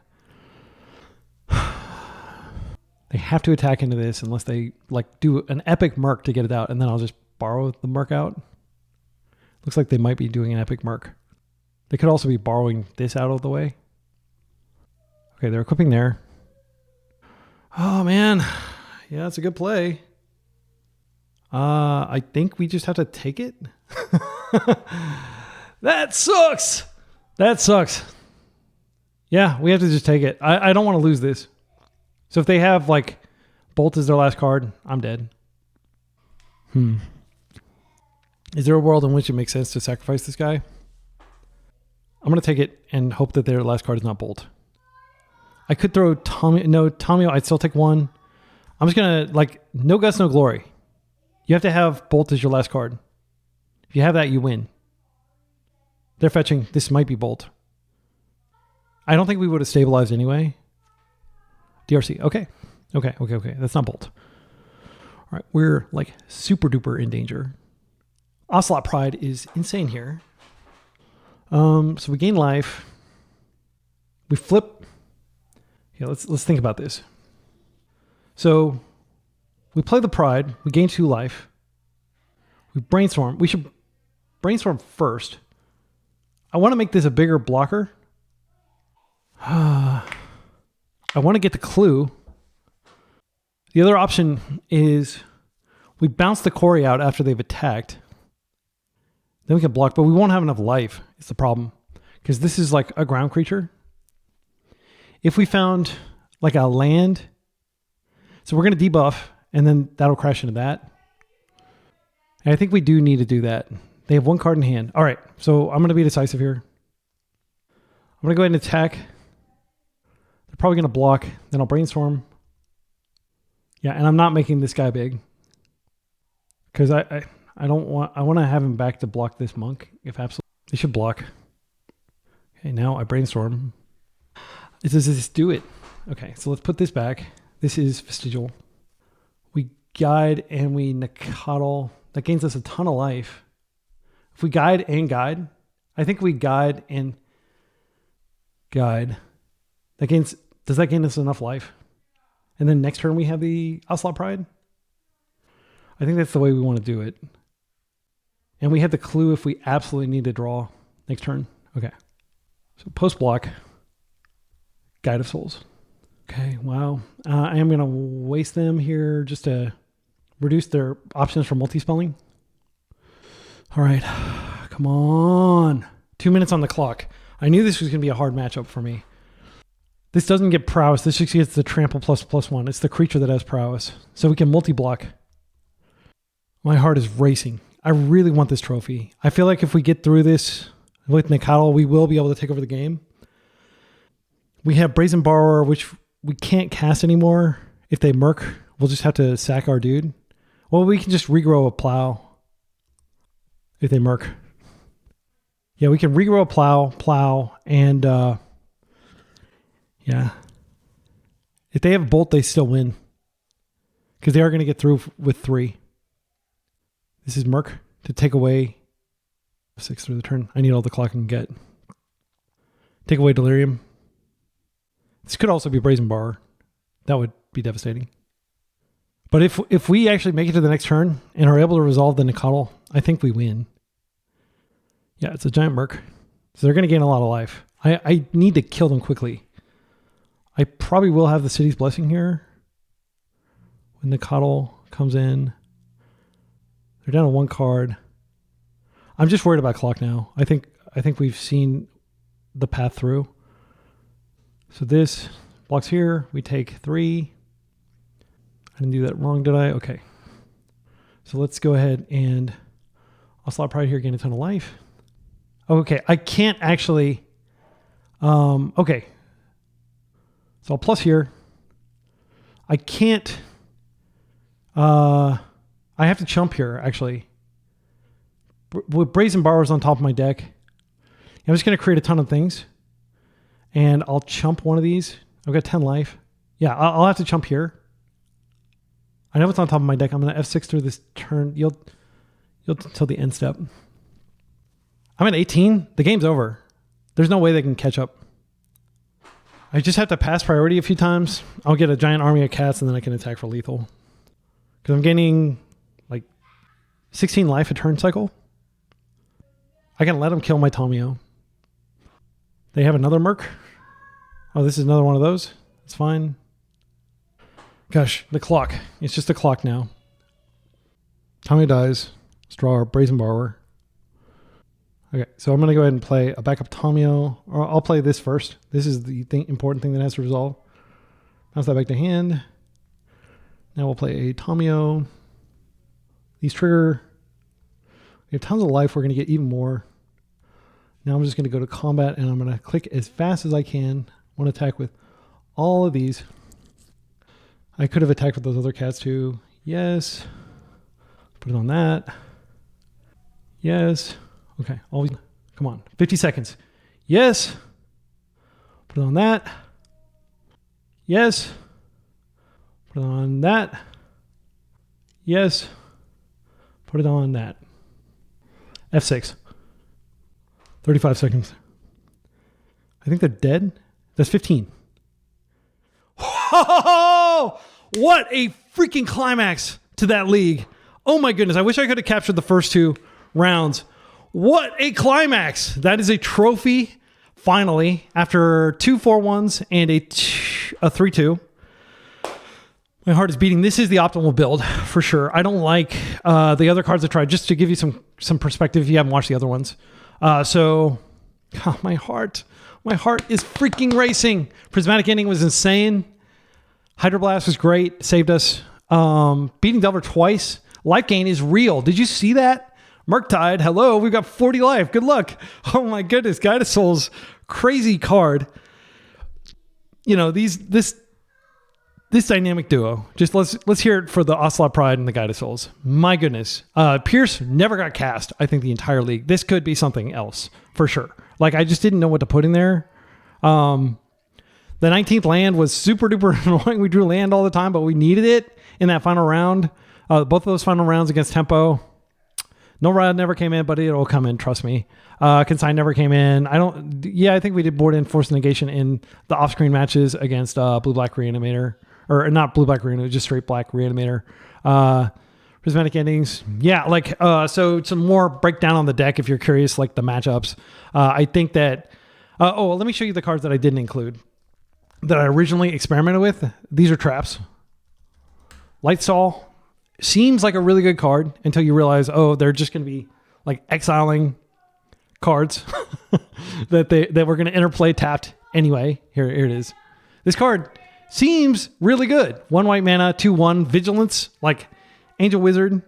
They have to attack into this unless they like do an epic Merc to get it out, and then I'll just borrow the Merc out. Looks like they might be doing an epic Merc. They could also be borrowing this out of the way. Okay, they're equipping there. Oh man, yeah, that's a good play. I think we just have to take it. That sucks. That sucks. Yeah, we have to just take it. I don't want to lose this. So if they have like Bolt as their last card, I'm dead. Is there a world in which it makes sense to sacrifice this guy? I'm going to take it and hope that their last card is not Bolt. I could throw Tommy. No, Tommy, I'd still take one. I'm just going to like, no guts, no glory. You have to have Bolt as your last card. If you have that, you win. They're fetching. This might be Bolt. I don't think we would have stabilized anyway. DRC. Okay. That's not Bolt. All right. We're like super duper in danger. Ocelot Pride is insane here. So we gain life. We flip. Yeah, let's think about this. So we play the Pride. We gain 2 life. We brainstorm. We should brainstorm first. I want to make this a bigger blocker. I want to get the clue. The other option is we bounce the Cory out after they've attacked. Then we can block, but we won't have enough life. It's the problem. Because this is like a ground creature. If we found like a land, so we're going to debuff, and then that'll crash into that. And I think we do need to do that. They have 1 card in hand. All right, so I'm going to be decisive here. I'm going to go ahead and attack. They're probably going to block. Then I'll brainstorm. Yeah, and I'm not making this guy big. Because I want to have him back to block this monk. If absolutely. They should block. Okay, now I brainstorm. Does this do it? Okay, so let's put this back. This is Vestigial. We guide and we Nakatl. That gains us a ton of life. If we guide and guide, I think we guide and guide. Does that gain us enough life? And then next turn we have the Ocelot Pride. I think that's the way we want to do it. And we have the clue if we absolutely need to draw next turn. Okay. So post block. Guide of Souls. Okay, wow. I am going to waste them here just to reduce their options for multi-spelling. All right. Come on. 2 minutes on the clock. I knew this was going to be a hard matchup for me. This doesn't get prowess. This just gets the trample ++1. It's the creature that has prowess. So we can multi-block. My heart is racing. I really want this trophy. I feel like if we get through this with Nakatl, we will be able to take over the game. We have Brazen Borrower, which we can't cast anymore. If they Merc, we'll just have to sack our dude. Well, we can just regrow a Plow if they Merc. Yeah, we can regrow a Plow, and yeah. If they have Bolt, they still win. Because they are going to get through with 3. This is Merc to take away 6 through the turn. I need all the clock I can get. Take away Delirium. This could also be Brazen Bar. That would be devastating. But if we actually make it to the next turn and are able to resolve the Nakatl, I think we win. Yeah, it's a giant Merc. So they're going to gain a lot of life. I need to kill them quickly. I probably will have the City's Blessing here. When the Coddle comes in. They're down to 1 card. I'm just worried about clock now. I think we've seen the path through. So this blocks here. We take 3. I didn't do that wrong, did I? Okay. So let's go ahead and Ocelot Pride here, gain a ton of life. Okay, I can't actually... okay. So I'll plus here. I can't... I have to chump here, actually. With Brazen Borrowers on top of my deck, I'm just going to create a ton of things. And I'll chump one of these. I've got 10 life. Yeah, I'll have to chump here. I know it's on top of my deck. I'm going to F6 through this turn. You'll till the end step. I'm at 18. The game's over. There's no way they can catch up. I just have to pass priority a few times. I'll get a giant army of cats and then I can attack for lethal. Because I'm gaining like 16 life a turn cycle. I can let them kill my Tomio. They have another Merc. Oh, this is another one of those. It's fine. Gosh, the clock. It's just a clock now. Tomio dies. Let's draw our Brazen Borrower. Okay, so I'm going to go ahead and play a backup Tomio. Or I'll play this first. This is the important thing that has to resolve. Bounce that back to hand. Now we'll play a Tomio. These trigger. We have tons of life. We're going to get even more. Now I'm just going to go to combat and I'm going to click as fast as I can. I want to attack with all of these. I could have attacked with those other cats too. Yes. Put it on that. Yes. Okay. Always. Come on. 50 seconds. Yes. Put it on that. Yes. Put it on that. Yes. Put it on that. F6. 35 seconds. I think they're dead. That's 15. Oh, what a freaking climax to that league. Oh my goodness. I wish I could have captured the first 2 rounds. What a climax. That is a trophy, finally, after 2 4-1s and a 3-2. My heart is beating. This is the optimal build for sure. I don't like the other cards I tried, just to give you some perspective if you haven't watched the other ones. My heart is freaking racing. Prismatic Ending was insane. Hydroblast was great. Saved us. Beating Delver twice. Life gain is real. Did you see that? Murktide, hello. We've got 40 life. Good luck. Oh my goodness. Guided Souls, crazy card. You know, this dynamic duo. Just let's hear it for the Ocelot Pride and the Guided Souls. My goodness. Pierce never got cast, I think, the entire league. This could be something else for sure. Like, I just didn't know what to put in there. The 19th land was super duper annoying. We drew land all the time, but we needed it in that final round. Both of those final rounds against Tempo. No Rod never came in, but it'll come in, trust me. Consign never came in. I think we did board in Force Negation in the off-screen matches against Blue-Black Reanimator. Or not Blue-Black Reanimator, it was just straight Black Reanimator. Prismatic Endings. Yeah, so some more breakdown on the deck if you're curious, like the matchups. I think that... let me show you the cards that I didn't include that I originally experimented with. These are traps. Lightsaw seems like a really good card until you realize, they're just going to be like exiling cards that we're going to interplay tapped anyway. Here it is. This card seems really good. 1 white mana, 2/1 vigilance, like Angel Wizard.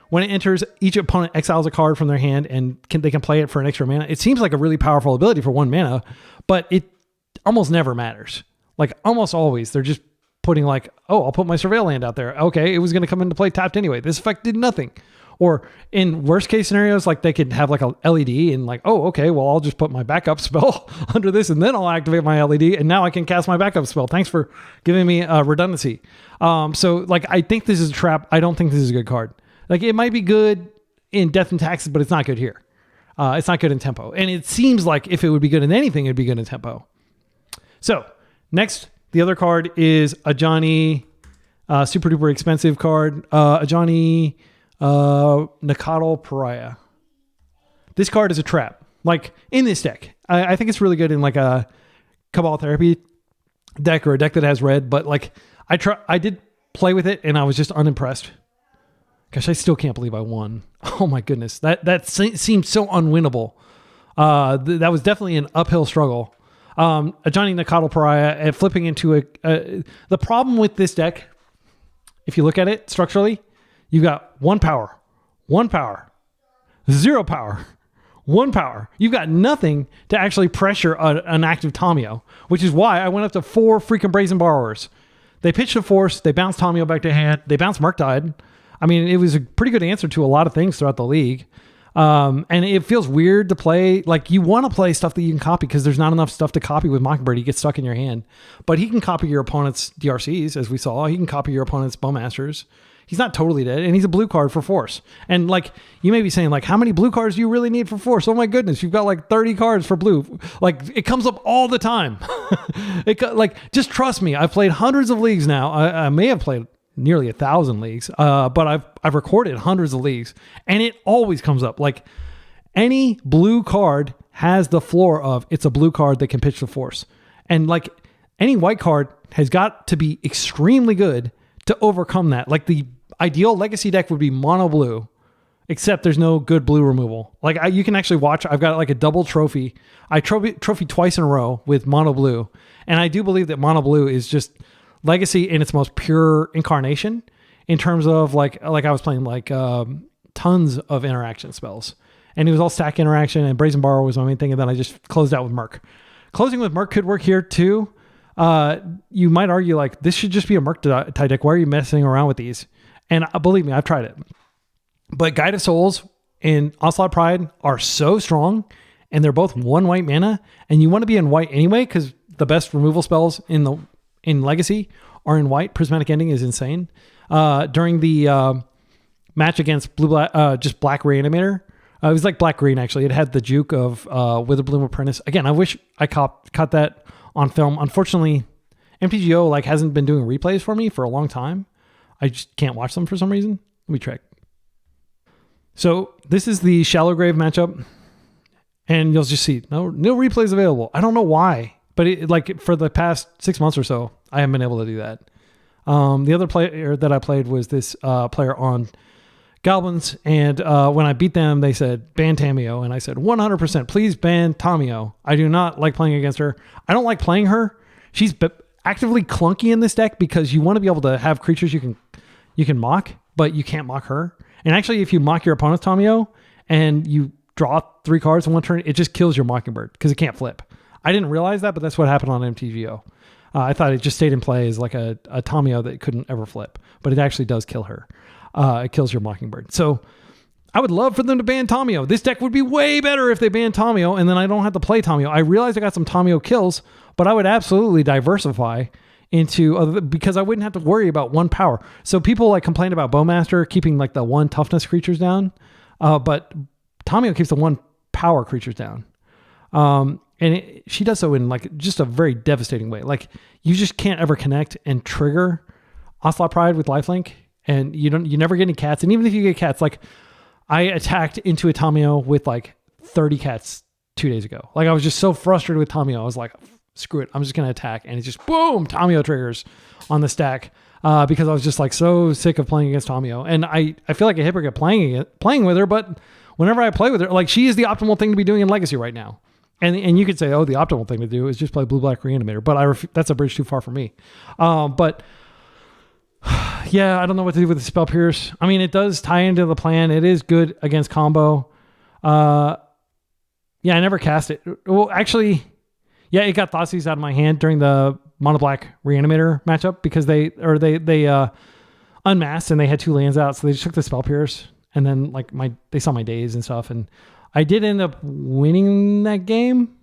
When it enters, each opponent exiles a card from their hand and they can play it for an extra mana. It seems like a really powerful ability for 1 mana, but it almost never matters. Like almost always, they're just putting like, I'll put my Surveil land out there. Okay, it was going to come into play tapped anyway. This effect did nothing. Or in worst case scenarios, like they could have like a LED and like, okay, well, I'll just put my backup spell under this and then I'll activate my LED and now I can cast my backup spell. Thanks for giving me redundancy. So like, I think this is a trap. I don't think this is a good card. Like it might be good in Death and Taxes, but it's not good here. It's not good in Tempo. And it seems like if it would be good in anything, it'd be good in Tempo. So next, the other card is a Johnny, super duper expensive card. A Johnny Nakatl Pariah. This card is a trap. like in this deck. I think it's really good in like a Cabal Therapy deck or a deck that has red, but like I did play with it and I was just unimpressed. Gosh, I still can't believe I won. Oh my goodness. That seemed so unwinnable. That was definitely an uphill struggle. A Johnny Nakatl Pariah and flipping into the problem with this deck, if you look at it structurally, you got 1 power, 0 power, 1 power. You've got nothing to actually pressure an active Tamiyo, which is why I went up to 4 freaking Brazen Borrowers. They pitched a Force, they bounced Tamiyo back to hand, they bounced Murktide. I mean, it was a pretty good answer to a lot of things throughout the league. And it feels weird to play. Like, you want to play stuff that you can copy because there's not enough stuff to copy with Mockingbird. He gets stuck in your hand. But he can copy your opponent's DRCs, as we saw. He can copy your opponent's Bowmasters. He's not totally dead, and he's a blue card for Force. And, like, you may be saying, like, how many blue cards do you really need for Force? Oh, my goodness, you've got, like, 30 cards for blue. Like, it comes up all the time. Just trust me. I've played hundreds of leagues now. I may have played nearly 1,000 leagues, but I've recorded hundreds of leagues, and it always comes up. Like, any blue card has the floor of it's a blue card that can pitch the Force, and like any white card has got to be extremely good to overcome that. Like, the ideal legacy deck would be mono blue, except there's no good blue removal. Like, you can actually watch. I've got like a double trophy. I trophy twice in a row with mono blue, and I do believe that mono blue is just legacy in its most pure incarnation, in terms of like I was playing like tons of interaction spells, and it was all stack interaction, and Brazen Borrow was my main thing, and then I just closed out with Merc. Closing with Merc could work here too. You might argue like this should just be a Merc type deck. Why are you messing around with these? And believe me, I've tried it. But Guide of Souls and Ocelot Pride are so strong, and they're both 1 white mana, and you want to be in white anyway because the best removal spells in Legacy are in white. Prismatic Ending is insane. During the match against just Black Reanimator, it was like Black Green actually. It had the juke of Witherbloom Apprentice. Again, I wish I caught that on film. Unfortunately, MTGO like hasn't been doing replays for me for a long time. I just can't watch them for some reason. Let me check. So this is the Shallow Grave matchup, and you'll just see no replays available. I don't know why. But like for the past 6 months or so, I haven't been able to do that. The other player that I played was this player on Goblins. And when I beat them, they said, ban Tamiyo. And I said, 100%, please ban Tamiyo. I do not like playing against her. I don't like playing her. She's actively clunky in this deck because you want to be able to have creatures you can mock, but you can't mock her. And actually, if you mock your opponent's Tamiyo and you draw 3 cards in one turn, it just kills your Mockingbird because it can't flip. I didn't realize that, but that's what happened on MTGO. I thought it just stayed in play as like a Tamiyo that couldn't ever flip, but it actually does kill her. It kills your Mockingbird. So I would love for them to ban Tamiyo. This deck would be way better if they banned Tamiyo, and then I don't have to play Tamiyo. I realized I got some Tamiyo kills, but I would absolutely diversify into other, because I wouldn't have to worry about 1 power. So people like complain about Bowmaster keeping like the 1 toughness creatures down, but Tamiyo keeps the 1 power creatures down. And she does so in like just a very devastating way. Like, you just can't ever connect and trigger Ocelot Pride with lifelink, and you never get any cats. And even if you get cats, like I attacked into a Tamiyo with like 30 cats 2 days ago. Like, I was just so frustrated with Tamiyo. I was like, screw it, I'm just gonna attack, and it's just boom, Tamiyo triggers on the stack. Because I was just like so sick of playing against Tamiyo, and I feel like a hypocrite playing with her. But whenever I play with her, like, she is the optimal thing to be doing in Legacy right now. And you could say, oh, the optimal thing to do is just play Blue-Black Reanimator. But that's a bridge too far for me. But yeah, I don't know what to do with the Spell Pierce. I mean, it does tie into the plan. It is good against combo. Yeah, I never cast it. Well, actually, yeah, it got Thoughtseize out of my hand during the Mono-Black Reanimator matchup because they unmasked and they had 2 lands out. So they just took the Spell Pierce. And then like they saw my days and stuff, and I did end up winning that game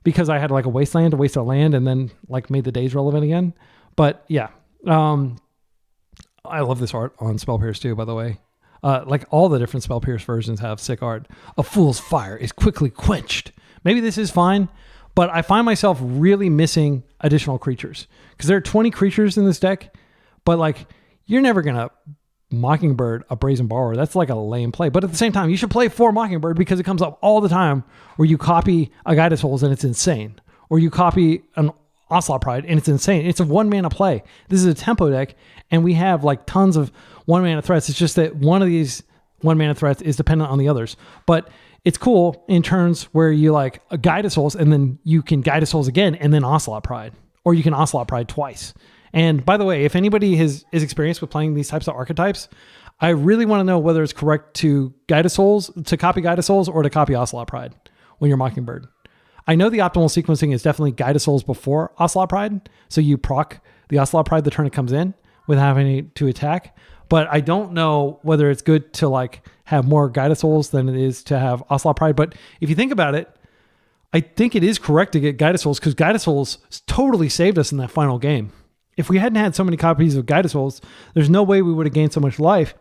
because I had like a Wasteland to waste a land and then like made the days relevant again. But yeah, I love this art on Spell Pierce too, by the way. Like all the different Spell Pierce versions have sick art. A fool's fire is quickly quenched. Maybe this is fine, but I find myself really missing additional creatures because there are 20 creatures in this deck, but like you're never going to Mockingbird a Brazen Borrower. That's like a lame play. But at the same time, you should play 4 Mockingbird because it comes up all the time where you copy a Guided Souls and it's insane. Or you copy an Ocelot Pride and it's insane. It's a 1-mana play. This is a tempo deck and we have like tons of 1-mana threats. It's just that one of these 1-mana threats is dependent on the others. But it's cool in turns where you like a Guided Souls and then you can Guided Souls again and then Ocelot Pride. Or you can Ocelot Pride twice. And by the way, if anybody is experienced with playing these types of archetypes, I really want to know whether it's correct to Guided Souls, to copy Guided Souls, or to copy Ocelot Pride when you're Mockingbird. I know the optimal sequencing is definitely Guided Souls before Ocelot Pride, so you proc the Ocelot Pride the turn it comes in without having to attack. But I don't know whether it's good to like have more Guided Souls than it is to have Ocelot Pride. But if you think about it, I think it is correct to get Guided Souls because Guided Souls totally saved us in that final game. If we hadn't had so many copies of Guided Souls, there's no way we would have gained so much life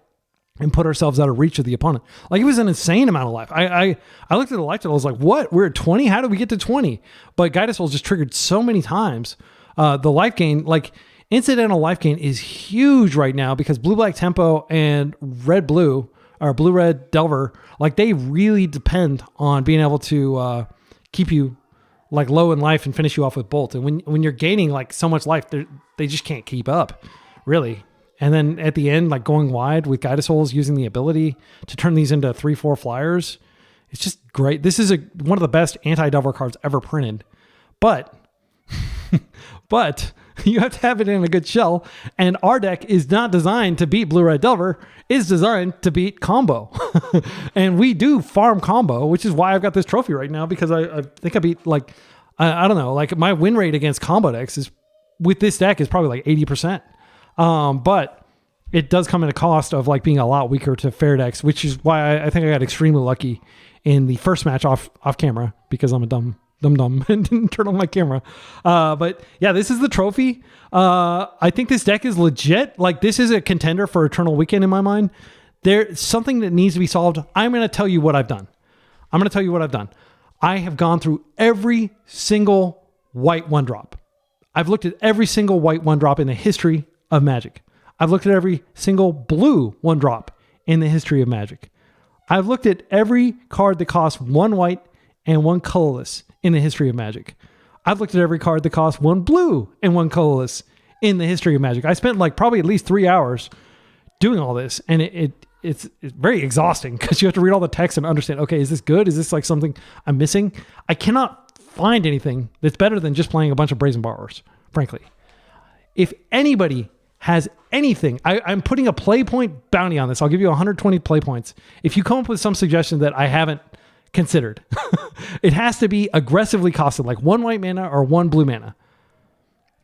and put ourselves out of reach of the opponent. Like, it was an insane amount of life. I looked at the life total. I was like, what? We're at 20? How did we get to 20? But Guided Souls just triggered so many times. The life gain, like incidental life gain is huge right now because blue-black tempo and red-blue, or blue-red Delver, like they really depend on being able to keep you like low in life and finish you off with bolt. And when you're gaining like so much life, they just can't keep up, really. And then at the end, like going wide with Guided Souls, using the ability to turn these into 3/4 flyers, it's just great. This is one of the best anti-Delver cards ever printed. But you have to have it in a good shell. And our deck is not designed to beat Blue-Red Delver. It's designed to beat combo. And we do farm combo, which is why I've got this trophy right now, because I think I beat like, I don't know, like my win rate against combo decks is with this deck is probably like 80%. But it does come at a cost of like being a lot weaker to fair decks, which is why I think I got extremely lucky in the first match off camera because I'm a dumb and didn't turn on my camera. But yeah, this is the trophy. I think this deck is legit. Like, this is a contender for Eternal Weekend in my mind. There's something that needs to be solved. I'm going to tell you what I've done. I have gone through every single white 1-drop. I've looked at every single white 1-drop in the history of Magic. I've looked at every single blue 1-drop in the history of Magic. I've looked at every card that costs 1 white and 1 colorless in the history of Magic. I've looked at every card that costs 1 blue and 1 colorless in the history of Magic. I spent like probably at least 3 hours doing all this, and it's very exhausting because you have to read all the text and understand, okay, is this good? Is this like something I'm missing? I cannot find anything that's better than just playing a bunch of Brazen Borrowers, frankly. If anybody has anything, I'm putting a play point bounty on this. I'll give you 120 play points. If you come up with some suggestion that I haven't considered, it has to be aggressively costed, like 1 white mana or 1 blue mana.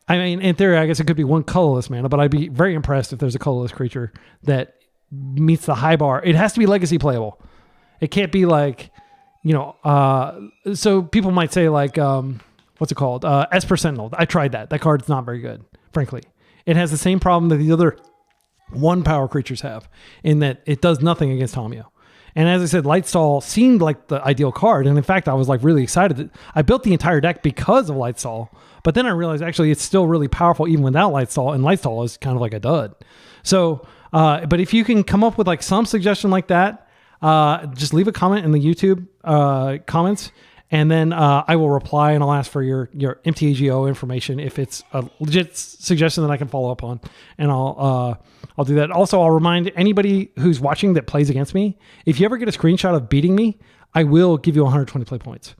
I mean, in theory, I guess it could be 1 colorless mana, but I'd be very impressed if there's a colorless creature that meets the high bar. It has to be legacy playable. It can't be like, so people might say like, what's it called? Esper Sentinel. I tried that. That card's not very good, frankly. It has the same problem that the other 1 power creatures have, in that it does nothing against Tomio. And as I said, Lightstall seemed like the ideal card. And in fact, I was like really excited that I built the entire deck because of Lightstall. But then I realized actually it's still really powerful even without Lightstall. And Lightstall is kind of like a dud. So, but if you can come up with like some suggestion like that, just leave a comment in the YouTube comments. And then I will reply and I'll ask for your MTGO information if it's a legit suggestion that I can follow up on. And I'll do that. Also, I'll remind anybody who's watching that plays against me, if you ever get a screenshot of beating me, I will give you 120 play points.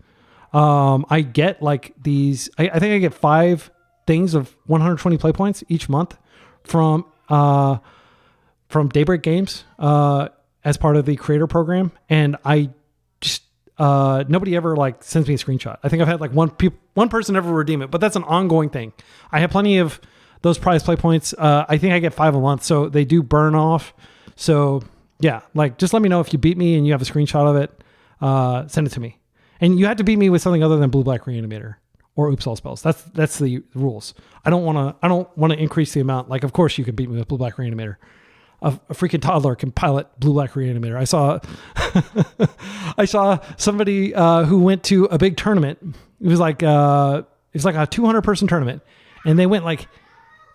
I get like these, I think I get 5 things of 120 play points each month from Daybreak Games as part of the creator program. And I just, nobody ever like sends me a screenshot. I think I've had like one person ever redeem it, but that's an ongoing thing. I have plenty of those prize play points. I think I get 5 a month, so they do burn off. So yeah, like just let me know if you beat me and you have a screenshot of it. Send it to me. And you have to beat me with something other than Blue-Black Reanimator or Oops All Spells. That's the rules. I don't want to increase the amount. Like, of course you can beat me with Blue-Black Reanimator. A freaking toddler can pilot Blue-Black Reanimator. I saw somebody who went to a big tournament. It was like a 200 person tournament, and they went like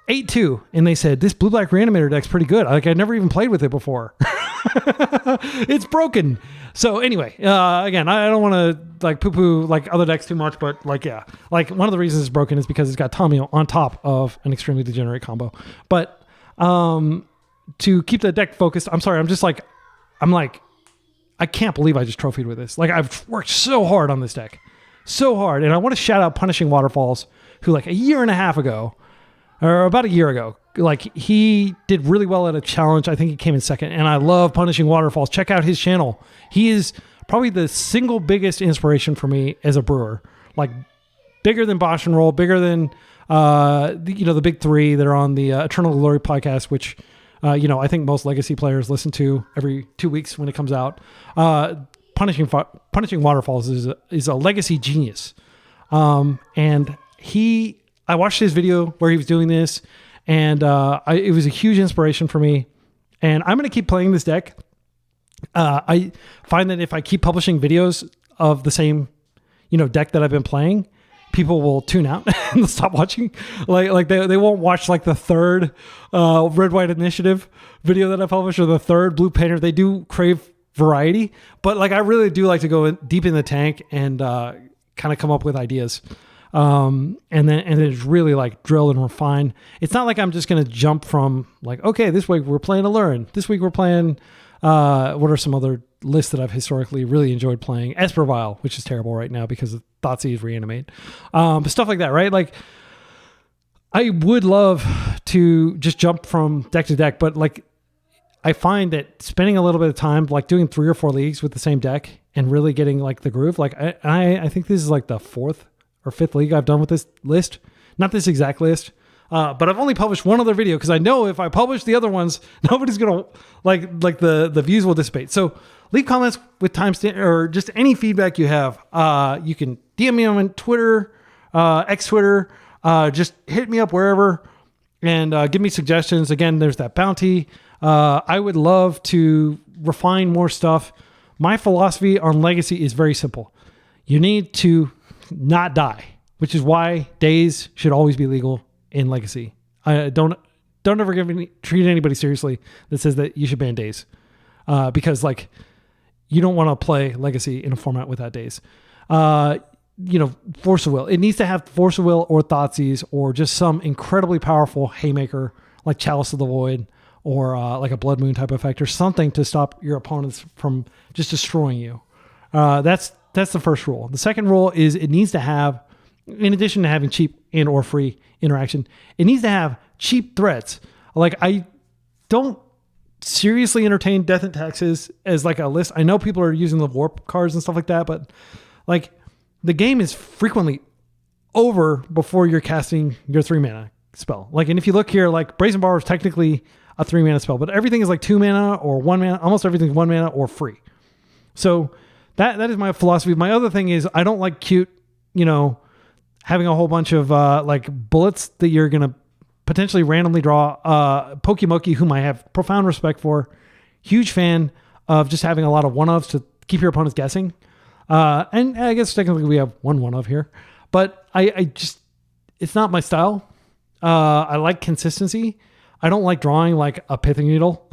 8-2, and they said this blue-black reanimator deck's pretty good. Like I'd never even played with it before. It's broken. So anyway, again, I don't want to like poo-poo like other decks too much, but like yeah, like one of the reasons it's broken is because it's got Tommy on top of an extremely degenerate combo. But to keep the deck focused, I'm sorry, I'm like, I can't believe I just trophied with this. Like I've worked so hard on this deck, so hard, and I want to shout out Punishing Waterfalls, who like a year and a half ago, or about a year ago, like he did really well at a challenge. I think he came in second, and I love Punishing Waterfalls. Check out his channel. He is probably the single biggest inspiration for me as a brewer. Like bigger than Bosch and Roll, bigger than the big three that are on the Eternal Glory podcast, which I think most Legacy players listen to every 2 weeks when it comes out. Punishing Waterfalls is a Legacy genius, and I watched his video where he was doing this, and it was a huge inspiration for me. And I'm going to keep playing this deck. I find that if I keep publishing videos of the same, deck that I've been playing, people will tune out and stop watching. Like they won't watch like the third Red White Initiative video that I published or the third Blue Painter. They do crave variety, but like I really do like to go deep in the tank and kind of come up with ideas. And then it's really like drill and refine. It's not like I'm just going to jump from like, okay, this week we're playing Allurin. This week we're playing, what are some other lists that I've historically really enjoyed playing? Espervile, which is terrible right now because of Thoughtseize Reanimate. But stuff like that, right? Like I would love to just jump from deck to deck, but like I find that spending a little bit of time, like doing 3 or 4 leagues with the same deck and really getting like the groove, like I think this is like the 4th or 5th league I've done with this list. Not this exact list, but I've only published one other video because I know if I publish the other ones, nobody's going to like the views will dissipate. So leave comments with timestamp or just any feedback you have. You can DM me on Twitter, X Twitter, just hit me up wherever and give me suggestions. Again, there's that bounty. I would love to refine more stuff. My philosophy on Legacy is very simple. You need to not die, which is why days should always be legal in Legacy. Don't ever treat anybody seriously that says that you should ban days, because like you don't want to play Legacy in a format without days. Force of Will. It needs to have Force of Will or Thoughtseize or just some incredibly powerful haymaker like Chalice of the Void or like a Blood Moon type effect or something to stop your opponents from just destroying you. That's the first rule. The second rule is it needs to have, in addition to having cheap and or free interaction, it needs to have cheap threats. Like I don't seriously entertain Death and Taxes as like a list. I know people are using the warp cards and stuff like that, but like the game is frequently over before you're casting your 3 mana spell. Like, and if you look here, like Brazen Borrower is technically a 3 mana spell, but everything is like 2 mana or 1 mana. Almost everything's 1 mana or free. So that is my philosophy. My other thing is I don't like cute, having a whole bunch of like bullets that you're going to potentially randomly draw. Pokemoki, whom I have profound respect for, huge fan of just having a lot of one-ofs to keep your opponents guessing. And I guess technically we have one of here, but I just, it's not my style. I like consistency. I don't like drawing like a Pithing Needle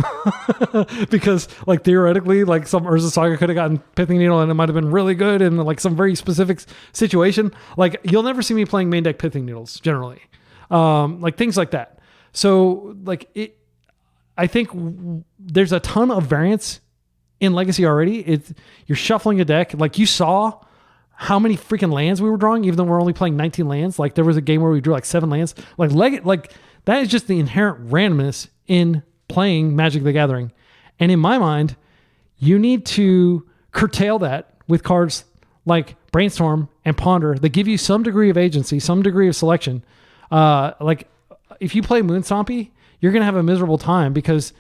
because like theoretically like some Urza Saga could have gotten Pithing Needle and it might've been really good in like some very specific situation. Like you'll never see me playing main deck Pithing Needles generally. Like things like that. So like I think there's a ton of variance in Legacy already. You're shuffling a deck. Like you saw how many freaking lands we were drawing, even though we're only playing 19 lands. Like there was a game where we drew like 7 lands. Like that is just the inherent randomness in playing Magic the Gathering. And in my mind, you need to curtail that with cards like Brainstorm and Ponder that give you some degree of agency, some degree of selection. Like if you play Moon Stompy, you're going to have a miserable time because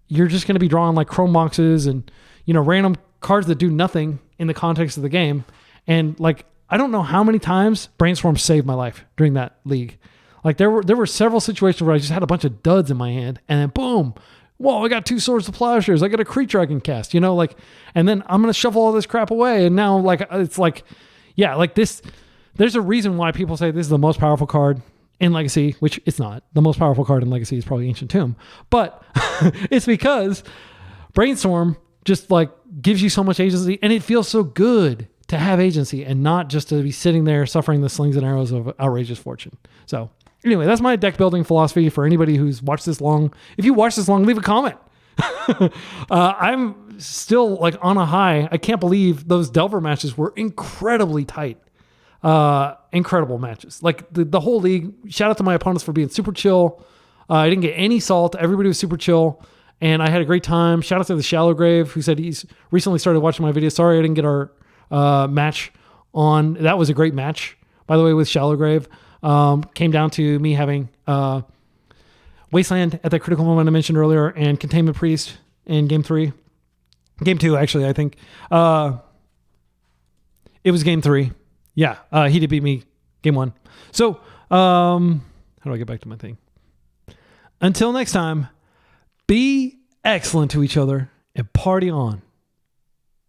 you're just going to be drawing like Chrome Boxes and, random cards that do nothing in the context of the game. And like, I don't know how many times Brainstorm saved my life during that league. Like there were several situations where I just had a bunch of duds in my hand and then boom, whoa, I got 2 Swords of Plowshares. I got a creature I can cast, and then I'm going to shuffle all this crap away. And now like, it's like, yeah, like this, there's a reason why people say this is the most powerful card in Legacy, which it's not. The most powerful card in Legacy is probably Ancient Tomb. But it's because Brainstorm just like gives you so much agency, and it feels so good to have agency and not just to be sitting there suffering the slings and arrows of outrageous fortune. So anyway, that's my deck building philosophy for anybody who's watched this long. If you watched this long, leave a comment. I'm still like on a high. I can't believe those Delver matches were incredibly tight. Incredible matches. Like the whole league. Shout out to my opponents for being super chill. I didn't get any salt. Everybody was super chill, and I had a great time. Shout out to the Shallow Grave, who said he's recently started watching my videos. Sorry I didn't get our match on. That was a great match, by the way, with Shallow Grave. Came down to me having Wasteland at that critical moment I mentioned earlier, and Containment Priest in game 3. Game 2, actually, I think. It was game 3. Yeah, he did beat me game 1. So, how do I get back to my thing? Until next time, be excellent to each other and party on.